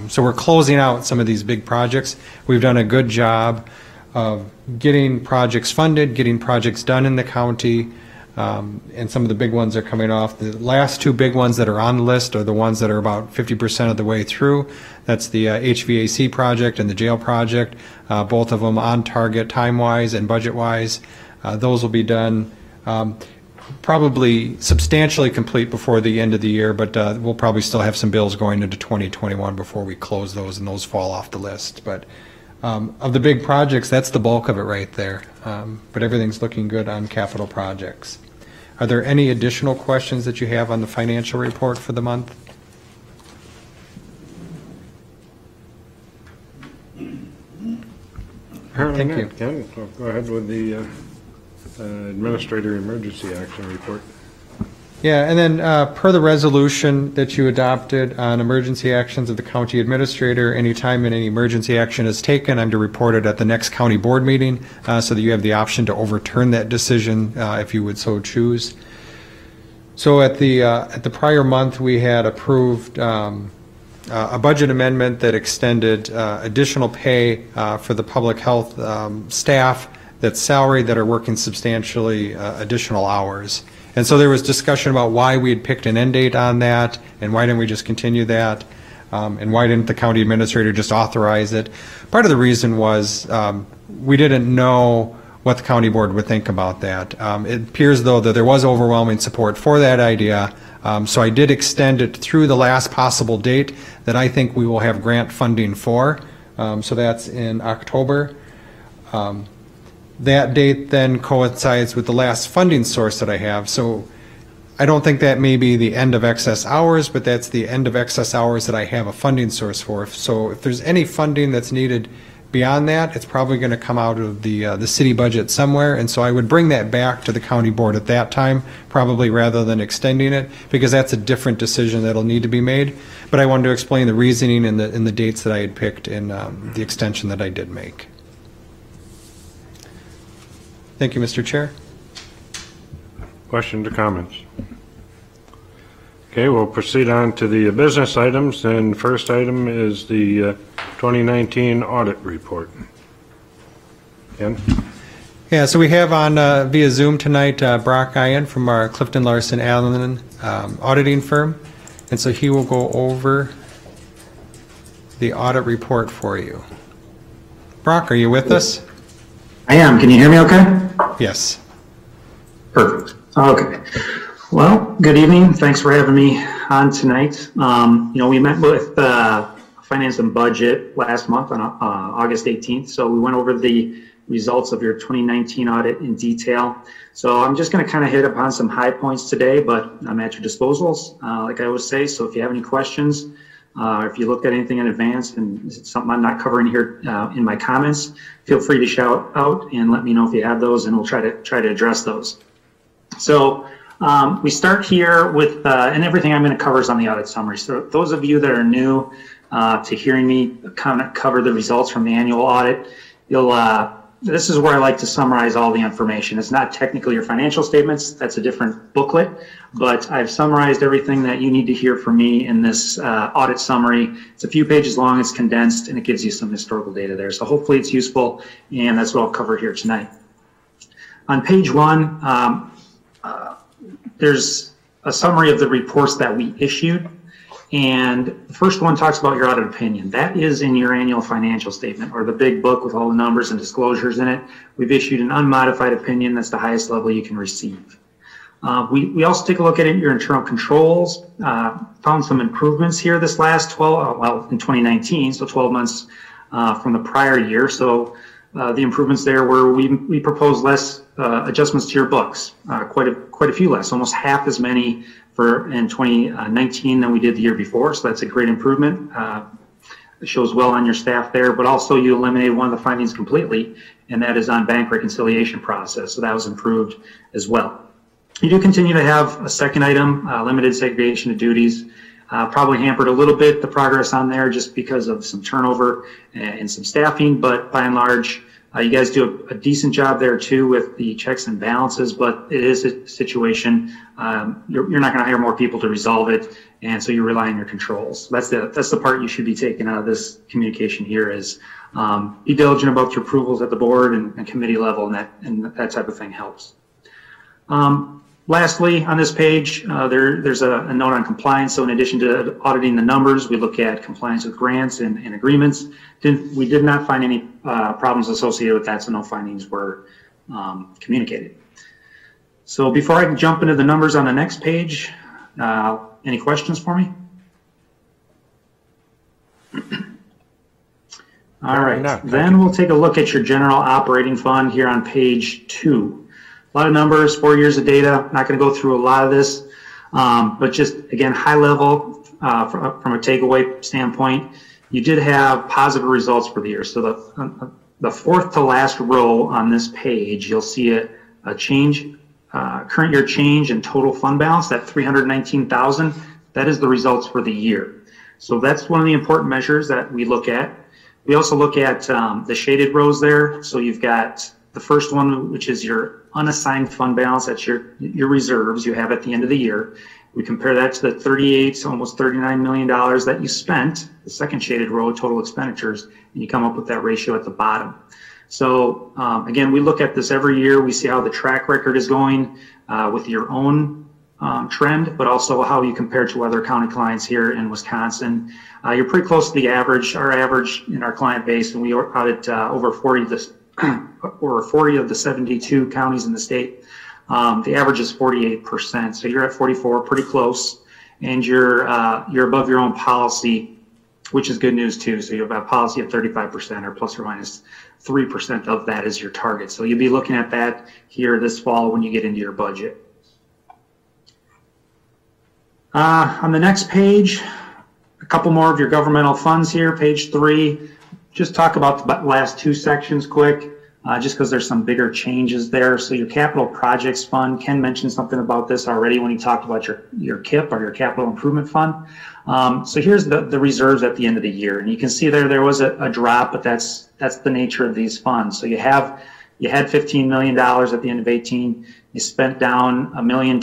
So we're closing out some of these big projects. We've done a good job of getting projects funded, getting projects done in the county, and some of the big ones are coming off. The last 2 big ones that are on the list are the ones that are about 50% of the way through. That's the HVAC project and the jail project, both of them on target time-wise and budget-wise. Those will be done probably substantially complete before the end of the year, but we'll probably still have some bills going into 2021 before we close those, and those fall off the list. But Of the big projects, that's the bulk of it right there. But everything's looking good on capital projects. Are there any additional questions that you have on the financial report for the month? Apparently Thank you. not. Ken, so go ahead with the Administrator Emergency Action Report. Yeah, and then per the resolution that you adopted on emergency actions of the county administrator, anytime any emergency action is taken, I'm to report it at the next county board meeting so that you have the option to overturn that decision if you would so choose. So at the prior month, we had approved a budget amendment that extended additional pay for the public health staff that's salaried that are working substantially additional hours. And so there was discussion about why we had picked an end date on that, and why didn't we just continue that, and why didn't the county administrator just authorize it. Part of the reason was we didn't know what the county board would think about that. It appears, though, that there was overwhelming support for that idea, so I did extend it through the last possible date that I think we will have grant funding for, so that's in October. That date then coincides with the last funding source that I have. So I don't think that may be the end of excess hours, but that's the end of excess hours that I have a funding source for. So if there's any funding that's needed beyond that, it's probably going to come out of the city budget somewhere. And so I would bring that back to the county board at that time, probably rather than extending it, because that's a different decision that'll need to be made. But I wanted to explain the reasoning and the dates that I had picked in the extension that I did make. Thank you, Mr. Chair. Questions or comments? Okay, we'll proceed on to the business items, and first item is the 2019 audit report. Ken? Yeah, so we have on via Zoom tonight Brock Ian from our Clifton Larson Allen auditing firm, and so he will go over the audit report for you. Brock, are you with us? I am. Can you hear me okay? Yes. Perfect. Okay. Well, good evening. Thanks for having me on tonight. We met with Finance and Budget last month on August 18th. So we went over the results of your 2019 audit in detail. So I'm just going to kind of hit upon some high points today, but I'm at your disposals, like I always say. So if you have any questions, if you looked at anything in advance and it's something I'm not covering here in my comments, feel free to shout out and let me know if you have those, and we'll try to address those. So we start here with, and everything I'm going to cover is on the audit summary. So those of you that are new to hearing me kind of cover the results from the annual audit, this is where I like to summarize all the information. It's not technically your financial statements, that's a different booklet, but I've summarized everything that you need to hear from me in this audit summary. It's a few pages long, it's condensed, and it gives you some historical data there. So hopefully it's useful, and that's what I'll cover here tonight. On page 1, there's a summary of the reports that we issued. And the first one talks about your audit opinion. That is in your annual financial statement, or the big book with all the numbers and disclosures in it. We've issued an unmodified opinion. That's the highest level you can receive. We also take a look at your internal controls, found some improvements here this last in 2019, so 12 months from the prior year. So the improvements there were we proposed less adjustments to your books, quite a few less, almost half as many in 2019 than we did the year before, so that's a great improvement. It shows well on your staff there, but also you eliminated one of the findings completely, and that is on bank reconciliation process, so that was improved as well. You do continue to have a second item, limited segregation of duties. Probably hampered a little bit the progress on there just because of some turnover and some staffing, but by and large, you guys do a decent job there too with the checks and balances, but it is a situation, you're not gonna hire more people to resolve it, and so you rely on your controls. That's the part you should be taking out of this communication here is be diligent about your approvals at the board and committee level, and that type of thing helps. Lastly, on this page, there's a note on compliance. So in addition to auditing the numbers, we look at compliance with grants and agreements. We did not find any problems associated with that, so no findings were communicated. So before I can jump into the numbers on the next page, any questions for me? All right, then we'll take a look at your general operating fund here on page 2. A lot of numbers, 4 years of data. Not going to go through a lot of this, but just again, high level from a takeaway standpoint, you did have positive results for the year. So the fourth to last row on this page, you'll see a change, current year change in total fund balance, that $319,000. That is the results for the year. So that's one of the important measures that we look at. We also look at the shaded rows there. So you've got the first one, which is your unassigned fund balance. That's your reserves you have at the end of the year. We compare that to the $38, almost $39 million that you spent, the second shaded row, total expenditures, and you come up with that ratio at the bottom. So again, we look at this every year. We see how the track record is going with your own trend, but also how you compare to other county clients here in Wisconsin. You're pretty close to the average, our average in our client base, and we audit over 40 of the 72 counties in the state. The average is 48%, so you're at 44, pretty close, and you're above your own policy, which is good news too. So you have a policy of 35%, or plus or minus 3% of that is your target. So you'll be looking at that here this fall when you get into your budget. On the next page, a couple more of your governmental funds here, page 3. Just talk about the last 2 sections quick, just because there's some bigger changes there. So your capital projects fund, Ken mentioned something about this already when he talked about your KIP, or your capital improvement fund. So here's the reserves at the end of the year, and you can see there was a drop, but that's the nature of these funds. So you had $15 million at the end of 18. You spent down $1.2 million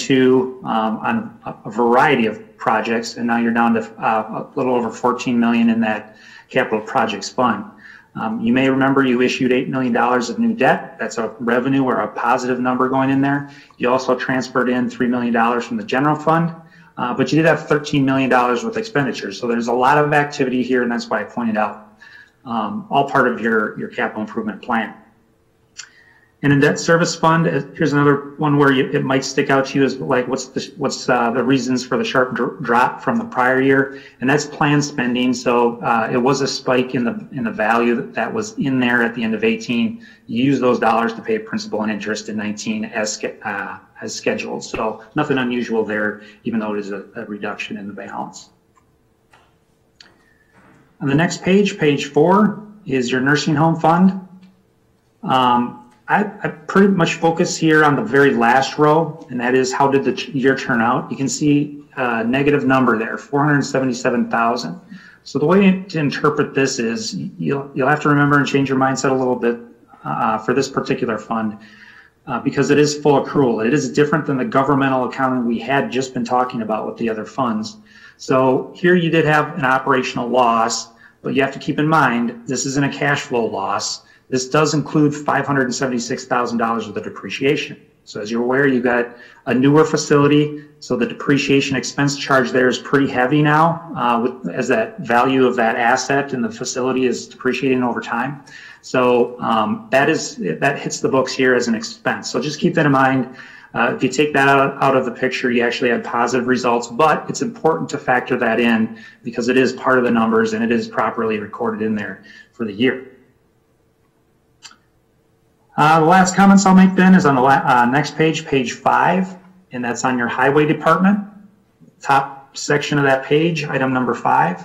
on a variety of projects, and now you're down to a little over $14 million in that capital projects fund. You may remember you issued $8 million of new debt. That's a revenue or a positive number going in there. You also transferred in $3 million from the general fund, but you did have $13 million with expenditures. So there's a lot of activity here, and that's why I pointed out, all part of your capital improvement plan. And in debt service fund, here's another one where it might stick out to you as like, what's the reasons for the sharp drop from the prior year? And that's planned spending. So it was a spike in the value that was in there at the end of 18. You use those dollars to pay principal and interest in 19 as scheduled. So nothing unusual there, even though it is a reduction in the balance. On the next page, page 4, is your nursing home fund. I pretty much focus here on the very last row, and that is how did the year turn out. You can see a negative number there, $477,000. So the way to interpret this is you'll have to remember and change your mindset a little bit for this particular fund because it is full accrual. It is different than the governmental accounting we had just been talking about with the other funds. So here you did have an operational loss, but you have to keep in mind this isn't a cash flow loss. This does include $576,000 of the depreciation. So as you're aware, you've got a newer facility, so the depreciation expense charge there is pretty heavy now, as that value of that asset in the facility is depreciating over time. So that hits the books here as an expense. So just keep that in mind. If you take that out of the picture, you actually had positive results, but it's important to factor that in because it is part of the numbers and it is properly recorded in there for the year. The last comments I'll make then is on the next page, page 5, and that's on your highway department. Top section of that page, item number 5.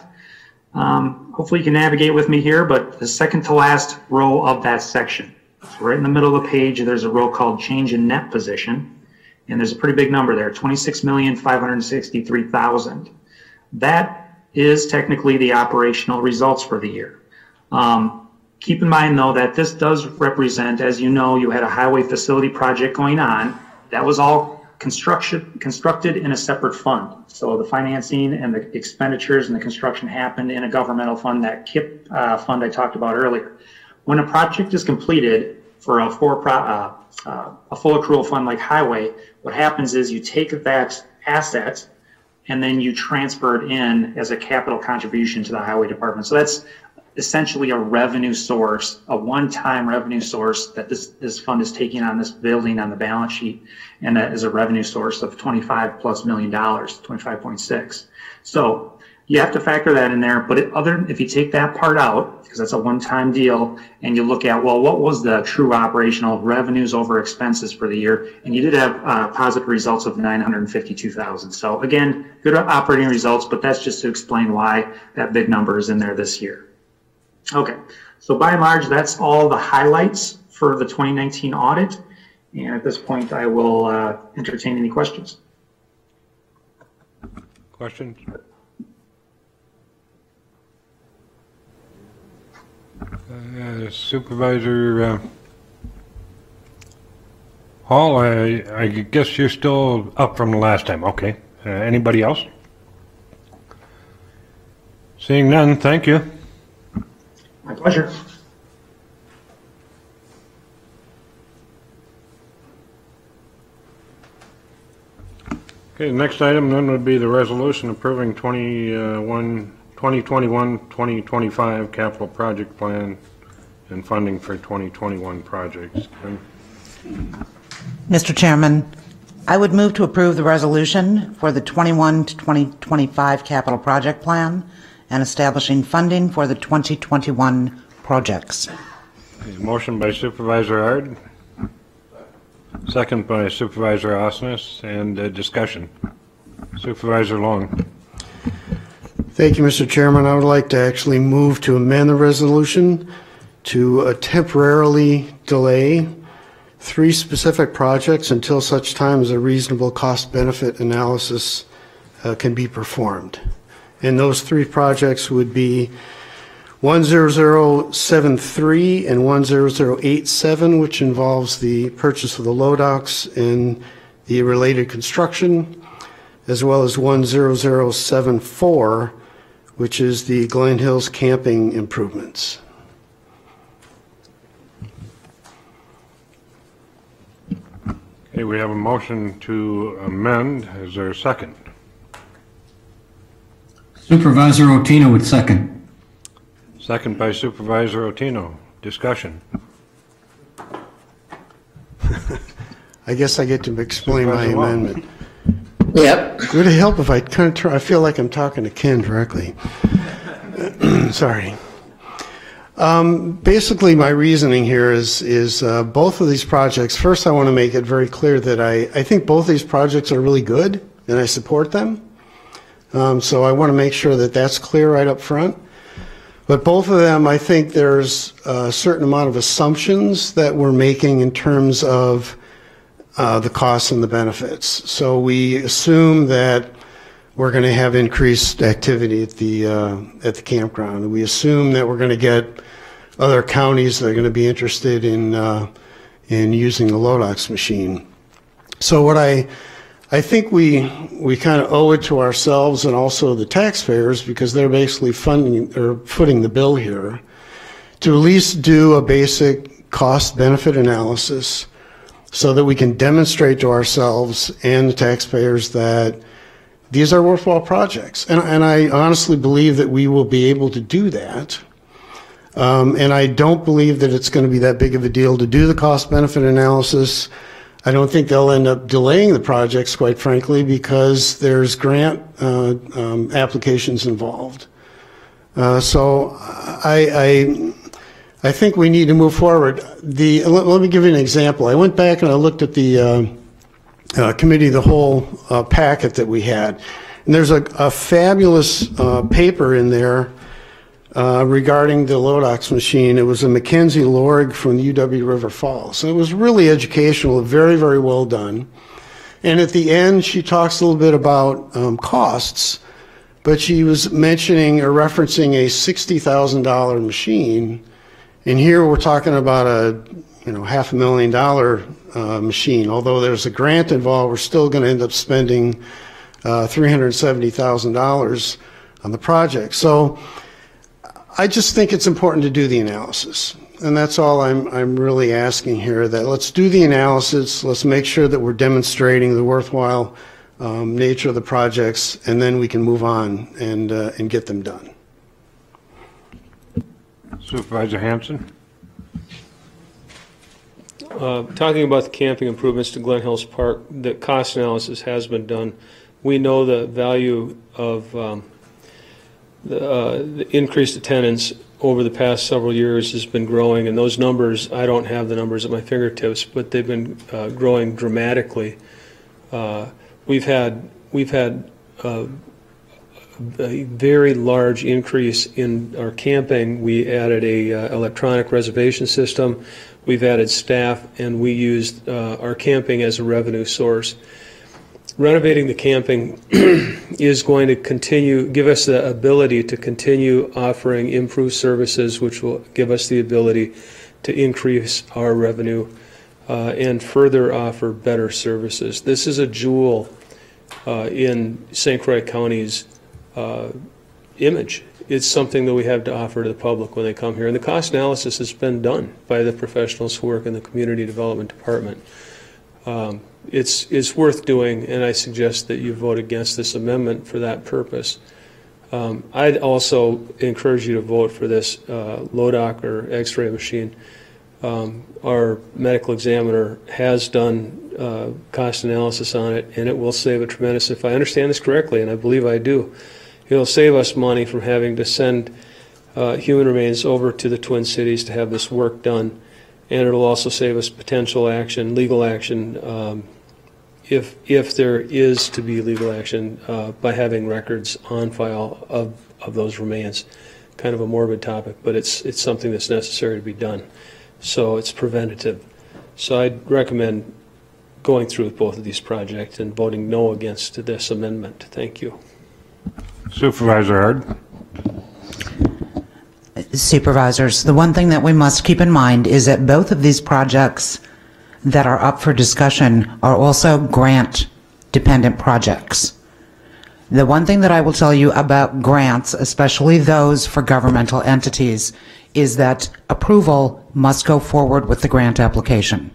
Hopefully you can navigate with me here, but the second to last row of that section. So right in the middle of the page, there's a row called change in net position, and there's a pretty big number there, $26,563,000. That is technically the operational results for the year. Keep in mind, though, that this does represent, as you know, you had a highway facility project going on. That was all constructed in a separate fund. So the financing and the expenditures and the construction happened in a governmental fund, that KIP fund I talked about earlier. When a project is completed for a full accrual fund like highway, what happens is you take that asset and then you transfer it in as a capital contribution to the highway department. So that's essentially a revenue source, a one-time revenue source that this fund is taking on this building on the balance sheet, and that is a revenue source of $25+ million, 25.6. So You have to factor that in there, but if you take that part out, because that's a one-time deal, and you look at, well, what was the true operational revenues over expenses for the year? And you did have positive results of $952,000. So again, good operating results, but that's just to explain why that big number is in there this year. Okay, so by and large, that's all the highlights for the 2019 audit. And at this point, I will entertain any questions. Questions? Supervisor Hall, I guess you're still up from the last time. Okay. Anybody else? Seeing none, thank you. My pleasure. Okay, the next item then would be the resolution approving 2021-2025 capital project plan and funding for 2021 projects. Mr. Chairman, I would move to approve the resolution for the 21 to 2025 capital project plan and establishing funding for the 2021 projects. Okay, motion by Supervisor Ard. Second by Supervisor Osnes, and discussion. Supervisor Long. Thank you, Mr. Chairman. I would like to actually move to amend the resolution to temporarily delay 3 specific projects until such time as a reasonable cost-benefit analysis can be performed. And those 3 projects would be 10073 and 10087, which involves the purchase of the load docks and the related construction, as well as 10074, which is the Glen Hills camping improvements. Okay, we have a motion to amend. Is there a second? Supervisor Otino would second. Second by Supervisor Otino. Discussion. I guess I get to explain my amendment. Yep. Would it help if I kind of I feel like I'm talking to Ken directly. Sorry. Basically, my reasoning here is both of these projects. First, I want to make it very clear that I think both of these projects are really good, and I support them. So I want to make sure that that's clear right up front. But both of them, I think there's a certain amount of assumptions that we're making in terms of the costs and the benefits. So we assume that we're going to have increased activity at the campground. We assume that we're going to get other counties that are going to be interested in using the Lodox machine. So what I think we kind of owe it to ourselves and also the taxpayers, because they're basically funding or footing the bill here, to at least do a basic cost-benefit analysis so that we can demonstrate to ourselves and the taxpayers that these are worthwhile projects. And I honestly believe that we will be able to do that. And I don't believe that it's going to be that big of a deal to do the cost-benefit analysis. I don't think they'll end up delaying the projects, quite frankly, because there's grant applications involved. So I think we need to move forward. Let me give you an example. I went back and I looked at the committee of the whole packet that we had. And there's a fabulous paper in there regarding the Lodox machine. It was a Mackenzie Lorg from the UW River Falls. And it was really educational, very, very well done. And at the end, she talks a little bit about costs, but she was mentioning or referencing a $60,000 machine. And here we're talking about a $500,000 machine. Although there's a grant involved, we're still going to end up spending $370,000 on the project. So I just think it's important to do the analysis. And that's all I'm really asking here, that let's do the analysis, let's make sure that we're demonstrating the worthwhile nature of the projects, and then we can move on and get them done. Supervisor Hanson. Talking about the camping improvements to Glen Hills Park, the cost analysis has been done. We know the value of the increased attendance over the past several years has been growing, and those numbers, I don't have the numbers at my fingertips, but they've been growing dramatically. We've had a very large increase in our camping. We added a electronic reservation system. We've added staff, and we used our camping as a revenue source. Renovating the camping is going to give us the ability to continue offering improved services, which will give us the ability to increase our revenue and further offer better services. This is a jewel in St. Croix County's image. It's something that we have to offer to the public when they come here. And the cost analysis has been done by the professionals who work in the Community Development Department. It's worth doing, and I suggest that you vote against this amendment for that purpose. I'd also encourage you to vote for this LODOC or X-ray machine. Our medical examiner has done cost analysis on it, and it will save a tremendous, if I understand this correctly, and I believe I do, it'll save us money from having to send human remains over to the Twin Cities to have this work done. And it'll also save us potential action, legal action, if there is to be legal action by having records on file of those remains. Kind of a morbid topic, but it's something that's necessary to be done. So it's preventative. So I'd recommend going through with both of these projects and voting no against this amendment. Thank you. Supervisor Hard. Supervisors, the one thing that we must keep in mind is that both of these projects that are up for discussion are also grant-dependent projects. The one thing that I will tell you about grants, especially those for governmental entities, is that approval must go forward with the grant application.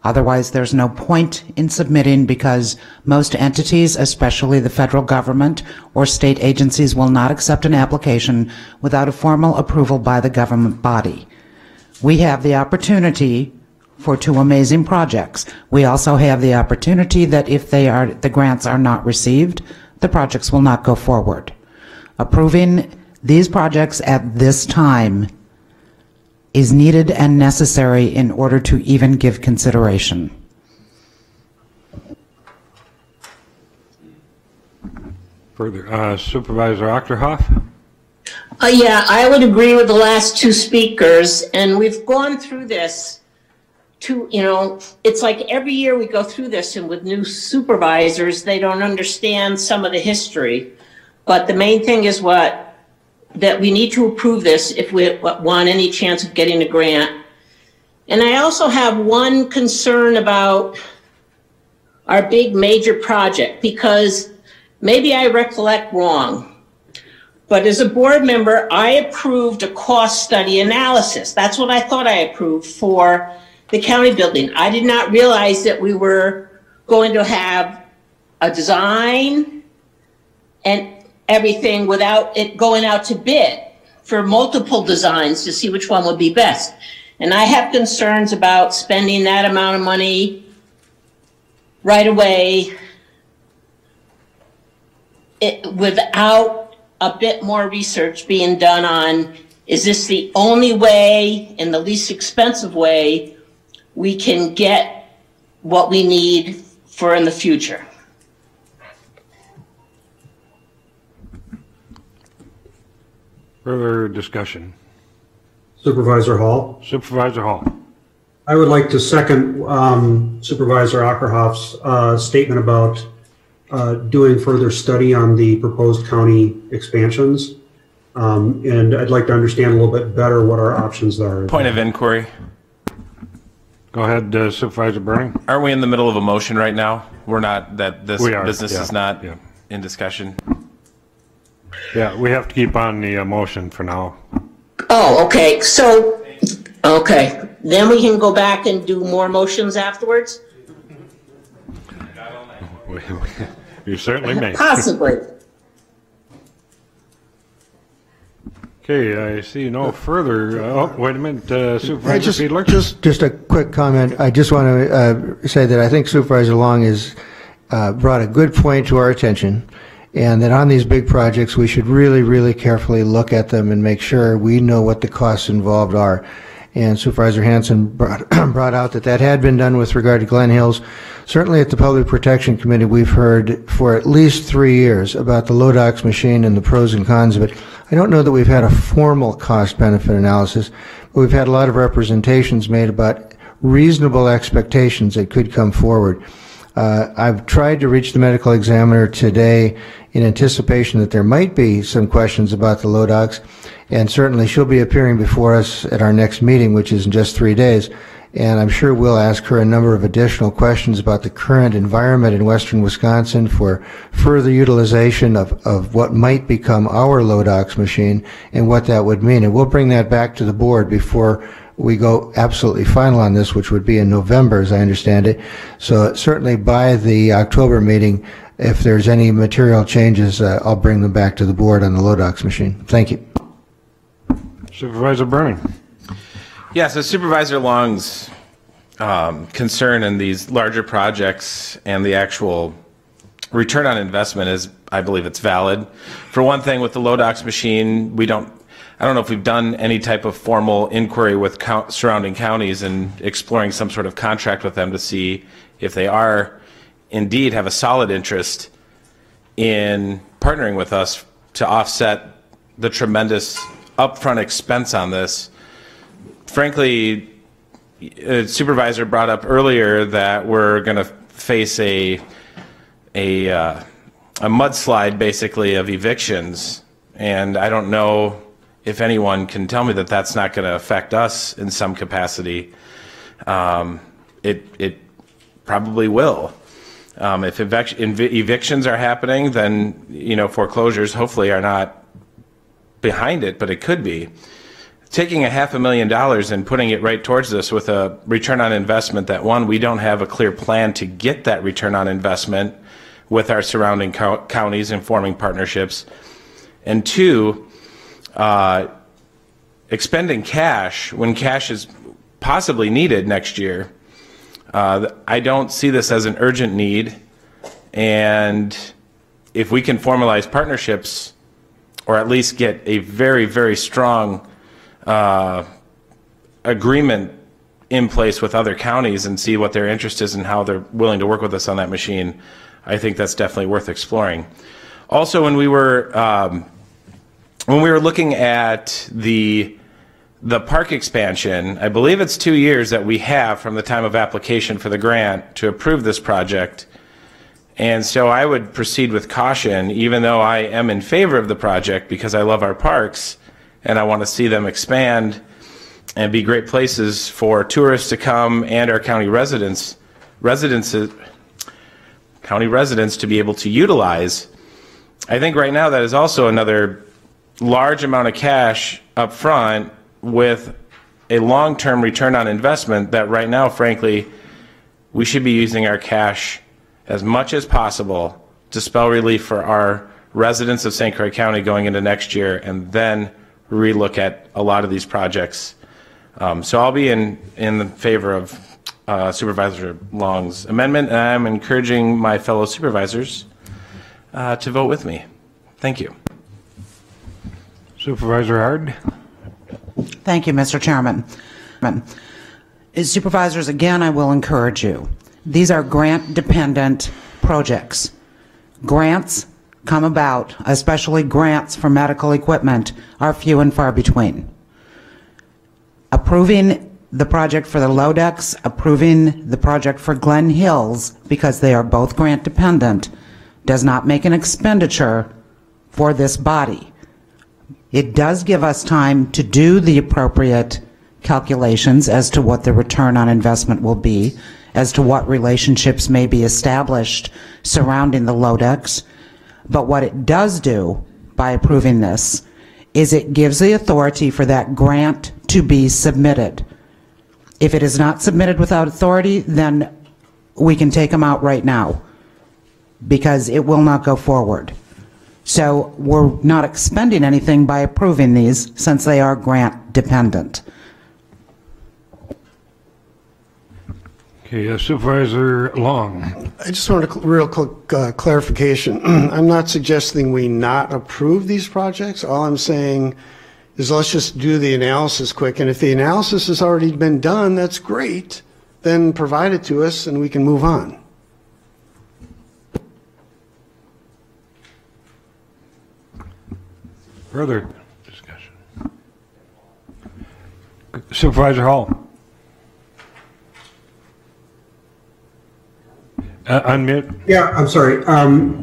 Otherwise, there's no point in submitting because most entities, especially the federal government or state agencies, will not accept an application without a formal approval by the government body. We have the opportunity for two amazing projects. We also have the opportunity that if the grants are not received, the projects will not go forward. Approving these projects at this time is needed and necessary in order to even give consideration. Further, Supervisor Achterhoff? Yeah, I would agree with the last two speakers, and we've gone through this it's like every year we go through this, and with new supervisors, they don't understand some of the history. But the main thing is that we need to approve this if we want any chance of getting a grant. And I also have one concern about our big major project, because maybe I recollect wrong, but as a board member, I approved a cost study analysis. That's what I thought I approved for the county building. I did not realize that we were going to have a design and everything without it going out to bid for multiple designs to see which one would be best. And I have concerns about spending that amount of money right away without a bit more research being done on, is this the only way and the least expensive way we can get what we need for in the future? Further discussion. Supervisor Hall? Supervisor Hall. I would like to second Supervisor Achterhoff's statement about doing further study on the proposed county expansions. And I'd like to understand a little bit better what our options are. Point of inquiry. Go ahead, Supervisor Burning. Aren't we in the middle of a motion right now? We're not, that this We are, business yeah, is not yeah. in discussion? Yeah, we have to keep on the motion for now. Oh, okay. So, okay. Then we can go back and do more motions afterwards? You certainly may. Possibly. Okay, I see no further. Oh, wait a minute, Supervisor Fiedler. Just a quick comment. I just want to say that I think Supervisor Long has brought a good point to our attention, and that on these big projects, we should really, really carefully look at them and make sure we know what the costs involved are. And Supervisor Hanson brought out that that had been done with regard to Glen Hills. Certainly at the Public Protection Committee, we've heard for at least 3 years about the Lodox machine and the pros and cons of it. I don't know that we've had a formal cost-benefit analysis, but we've had a lot of representations made about reasonable expectations that could come forward. I've tried to reach the medical examiner today in anticipation that there might be some questions about the Lodox, and certainly she'll be appearing before us at our next meeting, which is in just 3 days, and I'm sure we'll ask her a number of additional questions about the current environment in western Wisconsin for further utilization of what might become our Lodox machine and what that would mean. And we'll bring that back to the board before we go absolutely final on this, which would be in November, as I understand it. So certainly by the October meeting, if there's any material changes, I'll bring them back to the board on the Lodox machine. Thank you. Supervisor Vernon. Yeah, so Supervisor Long's concern in these larger projects and the actual return on investment is, I believe it's valid. For one thing, with the Lodox machine, I don't know if we've done any type of formal inquiry with surrounding counties and exploring some sort of contract with them to see if they are indeed have a solid interest in partnering with us to offset the tremendous upfront expense on this. Frankly, a supervisor brought up earlier that we're going to face a mudslide basically of evictions, and I don't know if anyone can tell me that that's not going to affect us in some capacity. It probably will. If evictions are happening, then foreclosures hopefully are not behind it, but it could be. Taking $500,000 and putting it right towards this with a return on investment that, one, we don't have a clear plan to get that return on investment with our surrounding counties and forming partnerships, and two, expending cash when cash is possibly needed next year. I don't see this as an urgent need, and if we can formalize partnerships or at least get a very, very strong agreement in place with other counties and see what their interest is and how they're willing to work with us on that machine, I think that's definitely worth exploring. Also, when we were looking at the park expansion, I believe it's 2 years that we have from the time of application for the grant to approve this project. And so I would proceed with caution, even though I am in favor of the project because I love our parks and I want to see them expand and be great places for tourists to come and our county residents to be able to utilize. I think right now that is also another large amount of cash up front with a long-term return on investment that right now, frankly, we should be using our cash as much as possible to spell relief for our residents of St. Croix County going into next year and then relook at a lot of these projects. So I'll be in favor of Supervisor Long's amendment, and I'm encouraging my fellow supervisors to vote with me. Thank you. Supervisor Hard. Thank you, Mr. Chairman. As supervisors, again, I will encourage you. These are grant-dependent projects. Grants come about, especially grants for medical equipment, are few and far between. Approving the project for the Lodex, approving the project for Glen Hills, because they are both grant-dependent, does not make an expenditure for this body. It does give us time to do the appropriate calculations as to what the return on investment will be, as to what relationships may be established surrounding the Lodex. But what it does do by approving this is it gives the authority for that grant to be submitted. If it is not submitted without authority, then we can take them out right now because it will not go forward. So we're not expending anything by approving these since they are grant dependent. Okay, Supervisor Long. I just want a real quick clarification. I'm not suggesting we not approve these projects. All I'm saying is let's just do the analysis quick. And if the analysis has already been done, that's great. Then provide it to us and we can move on. Further discussion. Supervisor Hall. Unmute. Yeah, I'm sorry.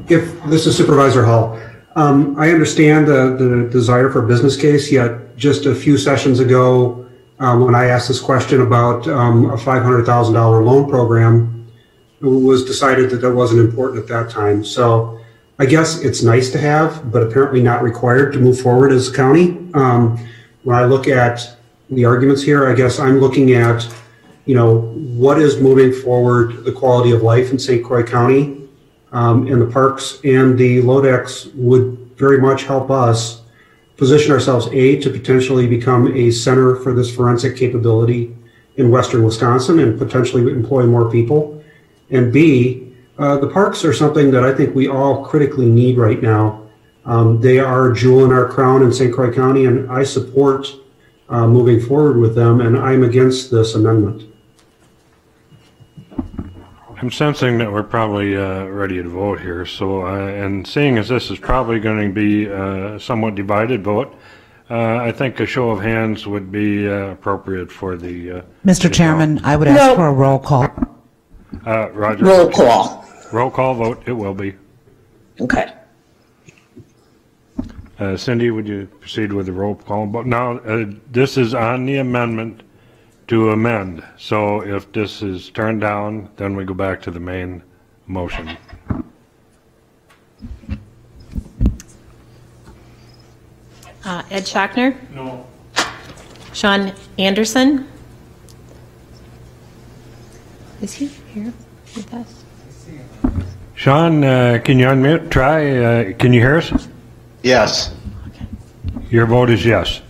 If this is Supervisor Hall, I understand the desire for a business case, yet just a few sessions ago, when I asked this question about a $500,000 loan program, it was decided that wasn't important at that time. So I guess it's nice to have, but apparently not required to move forward as a county. When I look at the arguments here, I guess I'm looking at, what is moving forward the quality of life in St. Croix County, and the parks and the LODEX would very much help us position ourselves, A, to potentially become a center for this forensic capability in Western Wisconsin and potentially employ more people. And B, the parks are something that I think we all critically need right now. They are a jewel in our crown in St. Croix County, and I support moving forward with them, and I'm against this amendment. I'm sensing that we're probably ready to vote here. So, and seeing as this is probably going to be a somewhat divided vote, I think a show of hands would be appropriate for the... Mr. Chairman, I would ask for a roll call. Roger. Roll call. Roll call vote, it will be. Okay. Cindy, would you proceed with the roll call? But now, this is on the amendment to amend. So if this is turned down, then we go back to the main motion. Ed Schachner? No. Sean Anderson? Is he here with us? Sean, can you unmute? Try. Can you hear us? Yes. Okay. Your vote is yes.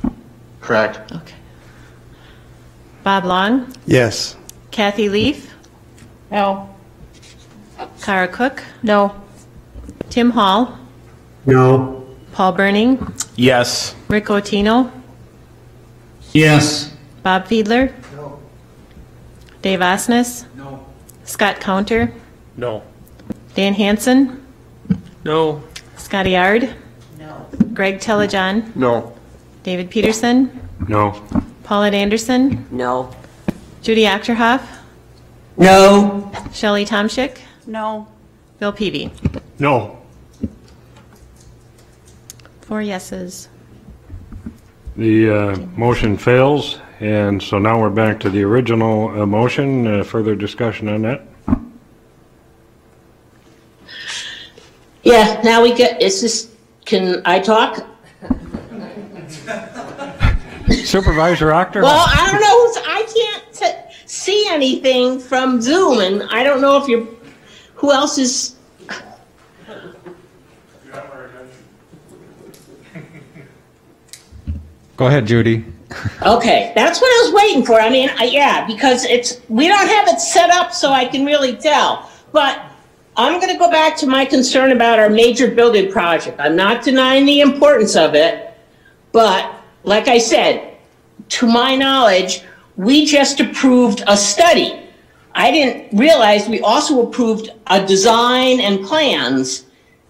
Correct. Okay. Bob Long? Yes. Kathy Leaf? No. Kara Cook? No. Tim Hall? No. Paul Burning? Yes. Rick Otino? Yes. Bob Fiedler? No. Dave Osnes? No. Scott Counter? No. Dan Hansen? No. Scotty Yard? No. Greg Telejohn? No. David Peterson? No. Paulette Anderson? No. Judy Achterhoff? No. Shelley Tomschick? No. Bill Peavy? No. 4 yeses. The motion fails, and so now we're back to the original motion. Further discussion on that? Yeah, now we get, can I talk? Supervisor Octor? Well, I don't know, I can't see anything from Zoom, and I don't know if you're, who else is? Go ahead, Judy. Okay, that's what I was waiting for. I mean, yeah, because we don't have it set up so I can really tell. But I'm going to go back to my concern about our major building project. I'm not denying the importance of it, but like I said, to my knowledge, we just approved a study. I didn't realize we also approved a design and plans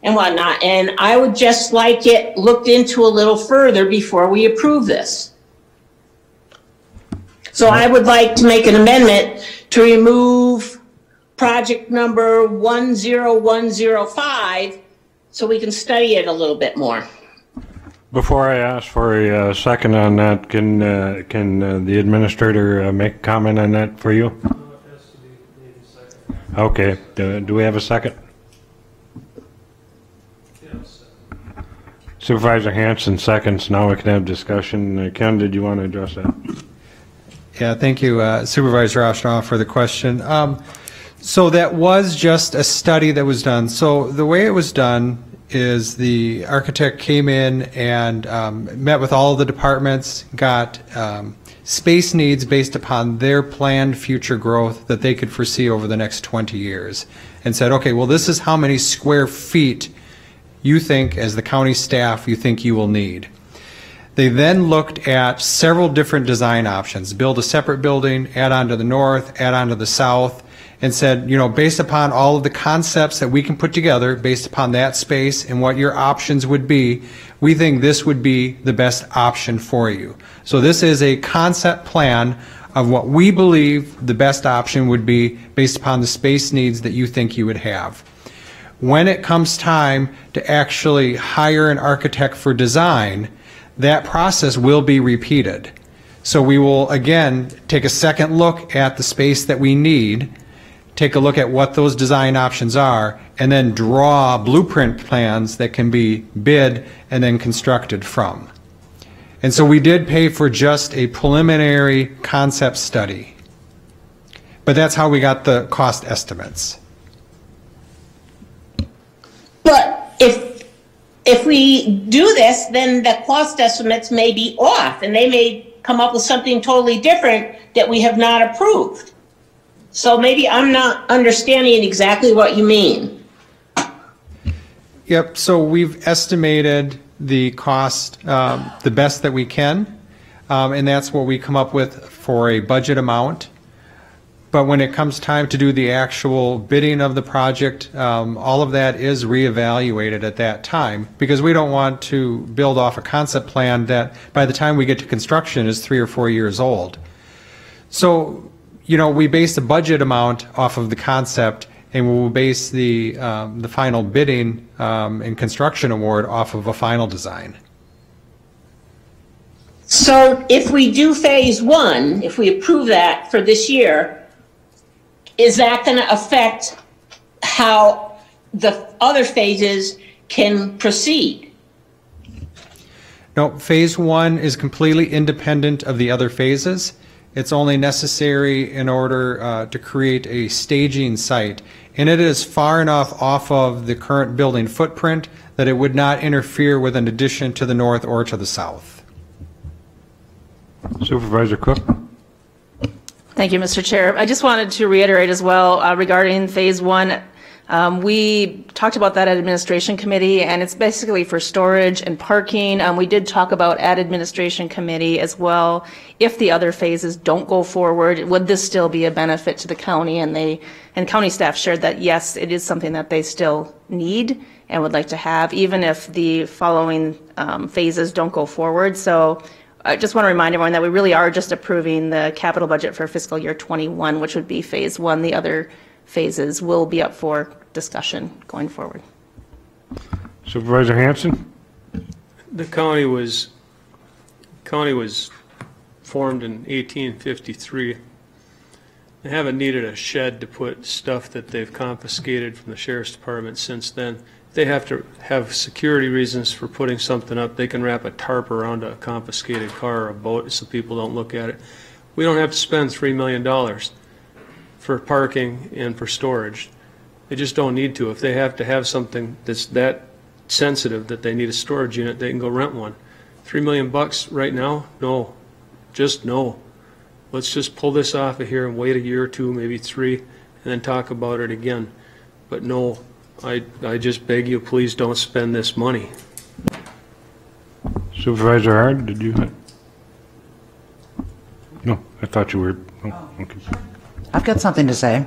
and whatnot, and I would just like it looked into a little further before we approve this. So I would like to make an amendment to remove project number 10105 so we can study it a little bit more. Before I ask for a second on that, can the administrator make a comment on that for you? Okay. Do we have a second? Supervisor Hanson seconds. Now we can have discussion. Ken, did you want to address that? Yeah, thank you, Supervisor Ostroff, for the question. So that was just a study that was done. So the way it was done is the architect came in and met with all the departments, got space needs based upon their planned future growth that they could foresee over the next 20 years and said, okay, well, this is how many square feet you think, as the county staff, you think you will need. They then looked at several different design options, build a separate building, add on to the north, add on to the south, and said, you know, based upon all of the concepts that we can put together, based upon that space and what your options would be, we think this would be the best option for you. So this is a concept plan of what we believe the best option would be based upon the space needs that you think you would have. When it comes time to actually hire an architect for design, that process will be repeated. So we will again take a second look at the space that we need, take a look at what those design options are, and then draw blueprint plans that can be bid and then constructed from. And so we did pay for just a preliminary concept study. But that's how we got the cost estimates. But if we do this, then the cost estimates may be off, and they may come up with something totally different that we have not approved. So maybe I'm not understanding exactly what you mean. Yep, so we've estimated the cost the best that we can, and that's what we come up with for a budget amount. But when it comes time to do the actual bidding of the project, all of that is reevaluated at that time, because we don't want to build off a concept plan that by the time we get to construction is 3 or 4 years old. So, you know, we base the budget amount off of the concept, and we'll base the final bidding and construction award off of a final design. So if we do phase one, if we approve that for this year, is that going to affect how the other phases can proceed? No, phase one is completely independent of the other phases. It's only necessary in order to create a staging site. And it is far enough off of the current building footprint that it would not interfere with an addition to the north or to the south. Supervisor Cook. Thank you, Mr. Chair. I just wanted to reiterate as well regarding phase one. We talked about that at administration committee, and it's basically for storage and parking. We did talk about at administration committee as well. If the other phases don't go forward, would this still be a benefit to the county? And county staff shared that yes, it is something that they still need and would like to have, even if the following phases don't go forward. So I just want to remind everyone that we really are just approving the capital budget for fiscal year 21, which would be phase one. The other phases will be up for discussion going forward. Supervisor Hanson. The county was formed in 1853. They haven't needed a shed to put stuff that they've confiscated from the sheriff's department since then. They have to have security reasons for putting something up. They can wrap a tarp around a confiscated car or a boat so people don't look at it. We don't have to spend $3 million for parking and for storage. They just don't need to. If they have to have something that's that sensitive that they need a storage unit, they can go rent one. $3 million right now? No, just no. Let's just pull this off of here and wait a year or two, maybe 3, and then talk about it again. But no, I just beg you, please don't spend this money. Supervisor Hard, did you? No, I thought you were. Oh, okay. I've got something to say.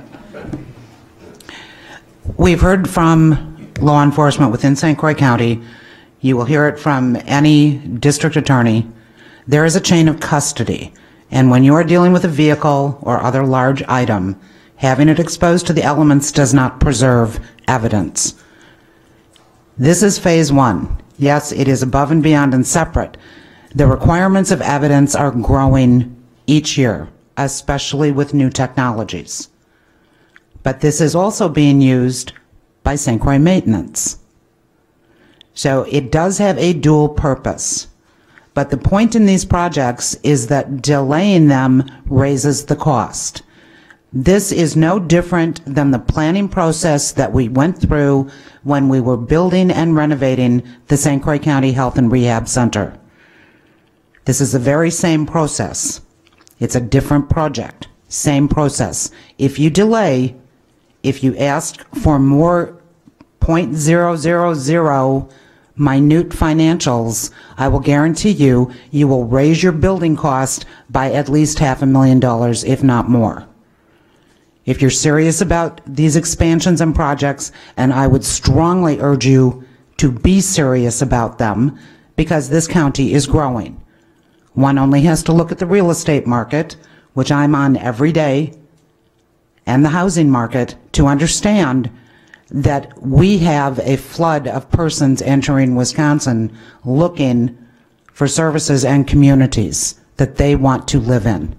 We've heard from law enforcement within St. Croix County. You will hear it from any district attorney. There is a chain of custody, and when you are dealing with a vehicle or other large item, having it exposed to the elements does not preserve evidence. This is phase one. Yes, it is above and beyond and separate. The requirements of evidence are growing each year, especially with new technologies. But this is also being used by St. Croix Maintenance. So it does have a dual purpose. But the point in these projects is that delaying them raises the cost. This is no different than the planning process that we went through when we were building and renovating the St. Croix County Health and Rehab Center. This is the very same process. It's a different project, same process. If you delay, if you ask for more .000 minute financials, I will guarantee you, you will raise your building cost by at least $500,000, if not more. If you're serious about these expansions and projects, and I would strongly urge you to be serious about them, because this county is growing. One only has to look at the real estate market, which I'm on every day, and the housing market to understand that we have a flood of persons entering Wisconsin looking for services and communities that they want to live in.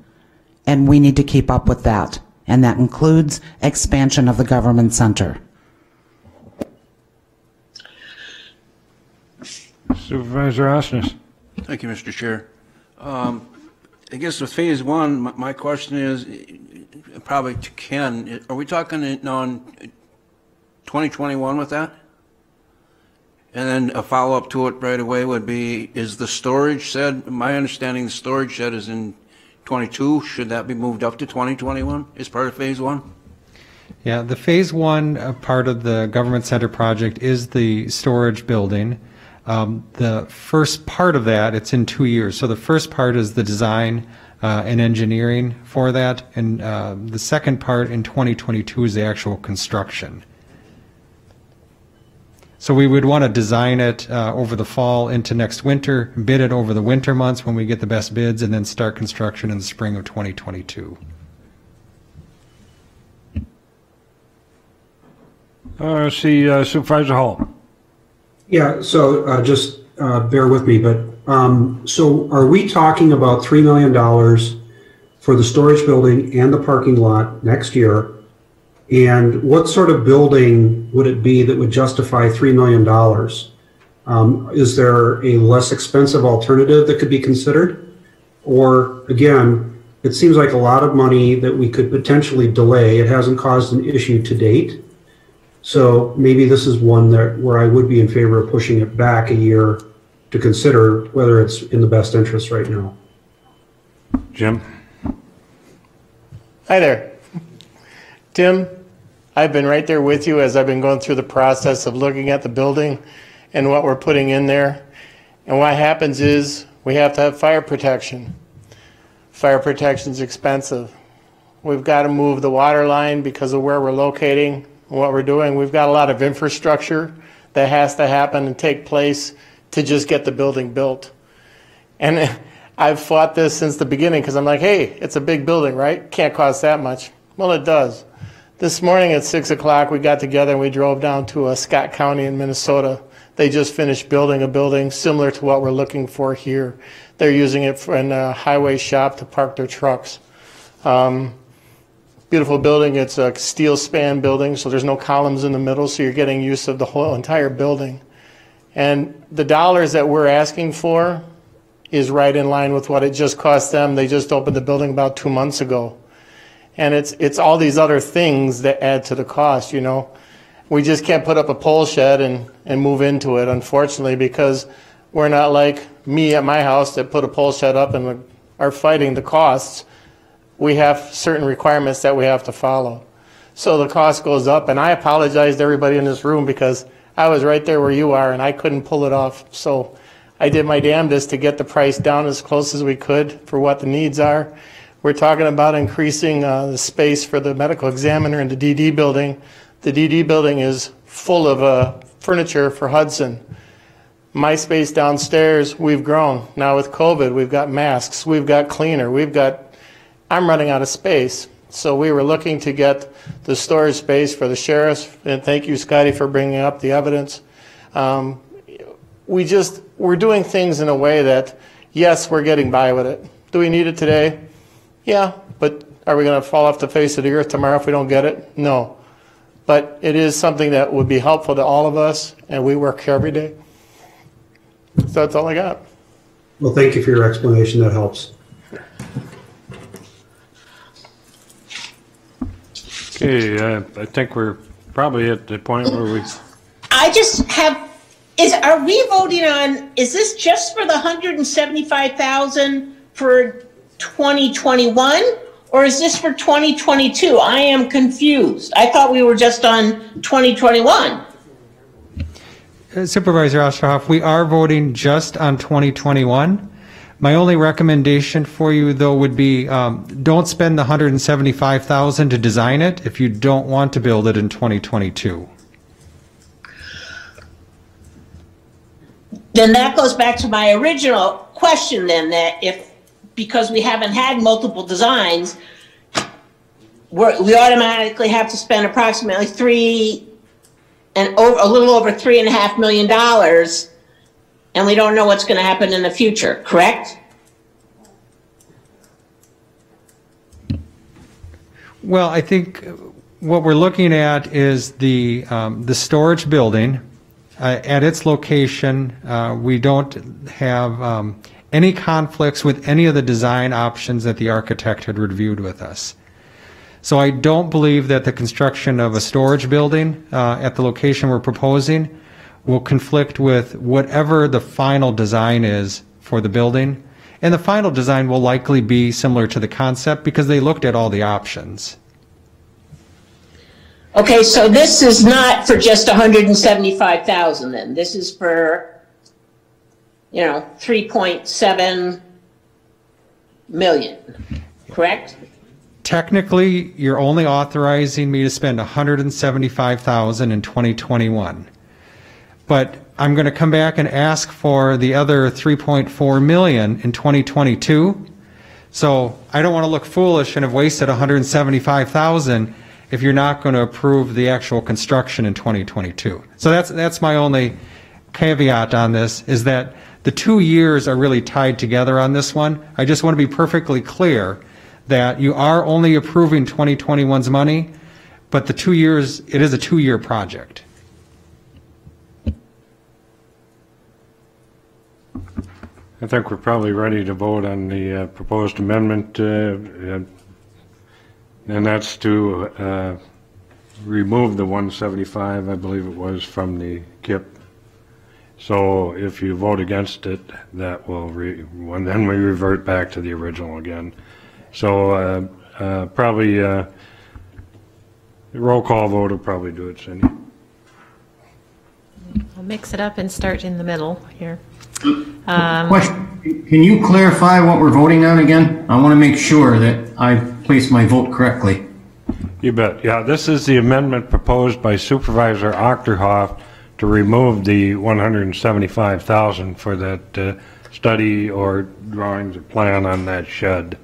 And we need to keep up with that. And that includes expansion of the government center. Supervisor Osnes. Thank you, Mr. Chair. I guess with phase one, my question is, probably to Ken, are we talking on 2021 with that? And then a follow-up to it right away would be, is the storage shed, my understanding the storage shed is in 22, should that be moved up to 2021 as part of phase one? Yeah, the phase one part of the government center project is the storage building. The first part of that, it's in 2 years. So the first part is the design and engineering for that, and the second part in 2022 is the actual construction. So we would want to design it over the fall into next winter, bid it over the winter months when we get the best bids, and then start construction in the spring of 2022. See Supervisor Hall. Yeah, so just bear with me, but so are we talking about $3 million for the storage building and the parking lot next year? And what sort of building would it be that would justify $3 million? Is there a less expensive alternative that could be considered? Or again, it seems like a lot of money that we could potentially delay. It hasn't caused an issue to date. So maybe this is one that where I would be in favor of pushing it back a year to consider whether it's in the best interest right now. Jim? Hi there. Tim, I've been right there with you as I've been going through the process of looking at the building and what we're putting in there. And what happens is we have to have fire protection. Fire protection is expensive. We've got to move the water line because of where we're locating and what we're doing. We've got a lot of infrastructure that has to happen and take place to just get the building built. And I've fought this since the beginning because I'm like, hey, it's a big building, right? Can't cost that much. Well, it does. This morning at 6 o'clock, we got together and we drove down to Scott County in Minnesota. They just finished building a building similar to what we're looking for here. They're using it in a highway shop to park their trucks. Beautiful building. It's a steel span building, so there's no columns in the middle, so you're getting use of the whole entire building. And the dollars that we're asking for is right in line with what it just cost them. They just opened the building about 2 months ago. And it's all these other things that add to the cost, you know. We just can't put up a pole shed and move into it, unfortunately, because we're not like me at my house that put a pole shed up and are fighting the costs. We have certain requirements that we have to follow. So the cost goes up, and I apologize to everybody in this room because I was right there where you are, and I couldn't pull it off. So I did my damnedest to get the price down as close as we could for what the needs are. We're talking about increasing the space for the medical examiner in the DD building. The DD building is full of furniture for Hudson. My space downstairs, we've grown. Now with COVID, we've got masks, we've got cleaner, I'm running out of space. So we were looking to get the storage space for the sheriffs, and thank you, Scotty, for bringing up the evidence. We're doing things in a way that, yes, we're getting by with it. Do we need it today? Yeah, but are we going to fall off the face of the earth tomorrow if we don't get it? No. But it is something that would be helpful to all of us, and we work here every day. So that's all I got. Well, thank you for your explanation. That helps. Okay, I think we're probably at the point where we... I just have, are we voting on, is this just for the $175,000 for 2021, or is this for 2022? I am confused. I thought we were just on 2021. Supervisor Osterhoff, we are voting just on 2021. My only recommendation for you, though, would be don't spend the $175,000 to design it if you don't want to build it in 2022. Then that goes back to my original question then, that if, because we haven't had multiple designs, we automatically have to spend approximately a little over $3.5 million, and we don't know what's going to happen in the future, correct? Well, I think what we're looking at is the storage building. At its location, we don't have any conflicts with any of the design options that the architect had reviewed with us. So I don't believe that the construction of a storage building at the location we're proposing will conflict with whatever the final design is for the building. And the final design will likely be similar to the concept because they looked at all the options. Okay, so this is not for just $175,000 then. This is for, 3.7 million, correct? Technically, you're only authorizing me to spend $175,000 in 2021. But I'm going to come back and ask for the other $3.4 million in 2022. So I don't want to look foolish and have wasted $175,000 if you're not going to approve the actual construction in 2022. So that's my only caveat on this, is that the 2 years are really tied together on this one. I just want to be perfectly clear that you are only approving 2021's money, but the 2 years, it is a 2-year project. I think we're probably ready to vote on the proposed amendment, and that's to remove the 175, I believe it was, from the KIP. So if you vote against it, that will, then we revert back to the original again. So probably the roll call vote will probably do it, Cindy. I'll mix it up and start in the middle here. Question, can you clarify what we're voting on again? I want to make sure that I place my vote correctly. You bet. Yeah, this is the amendment proposed by Supervisor Ochterhoff to remove the $175,000 for that study or drawings or plan on that shed.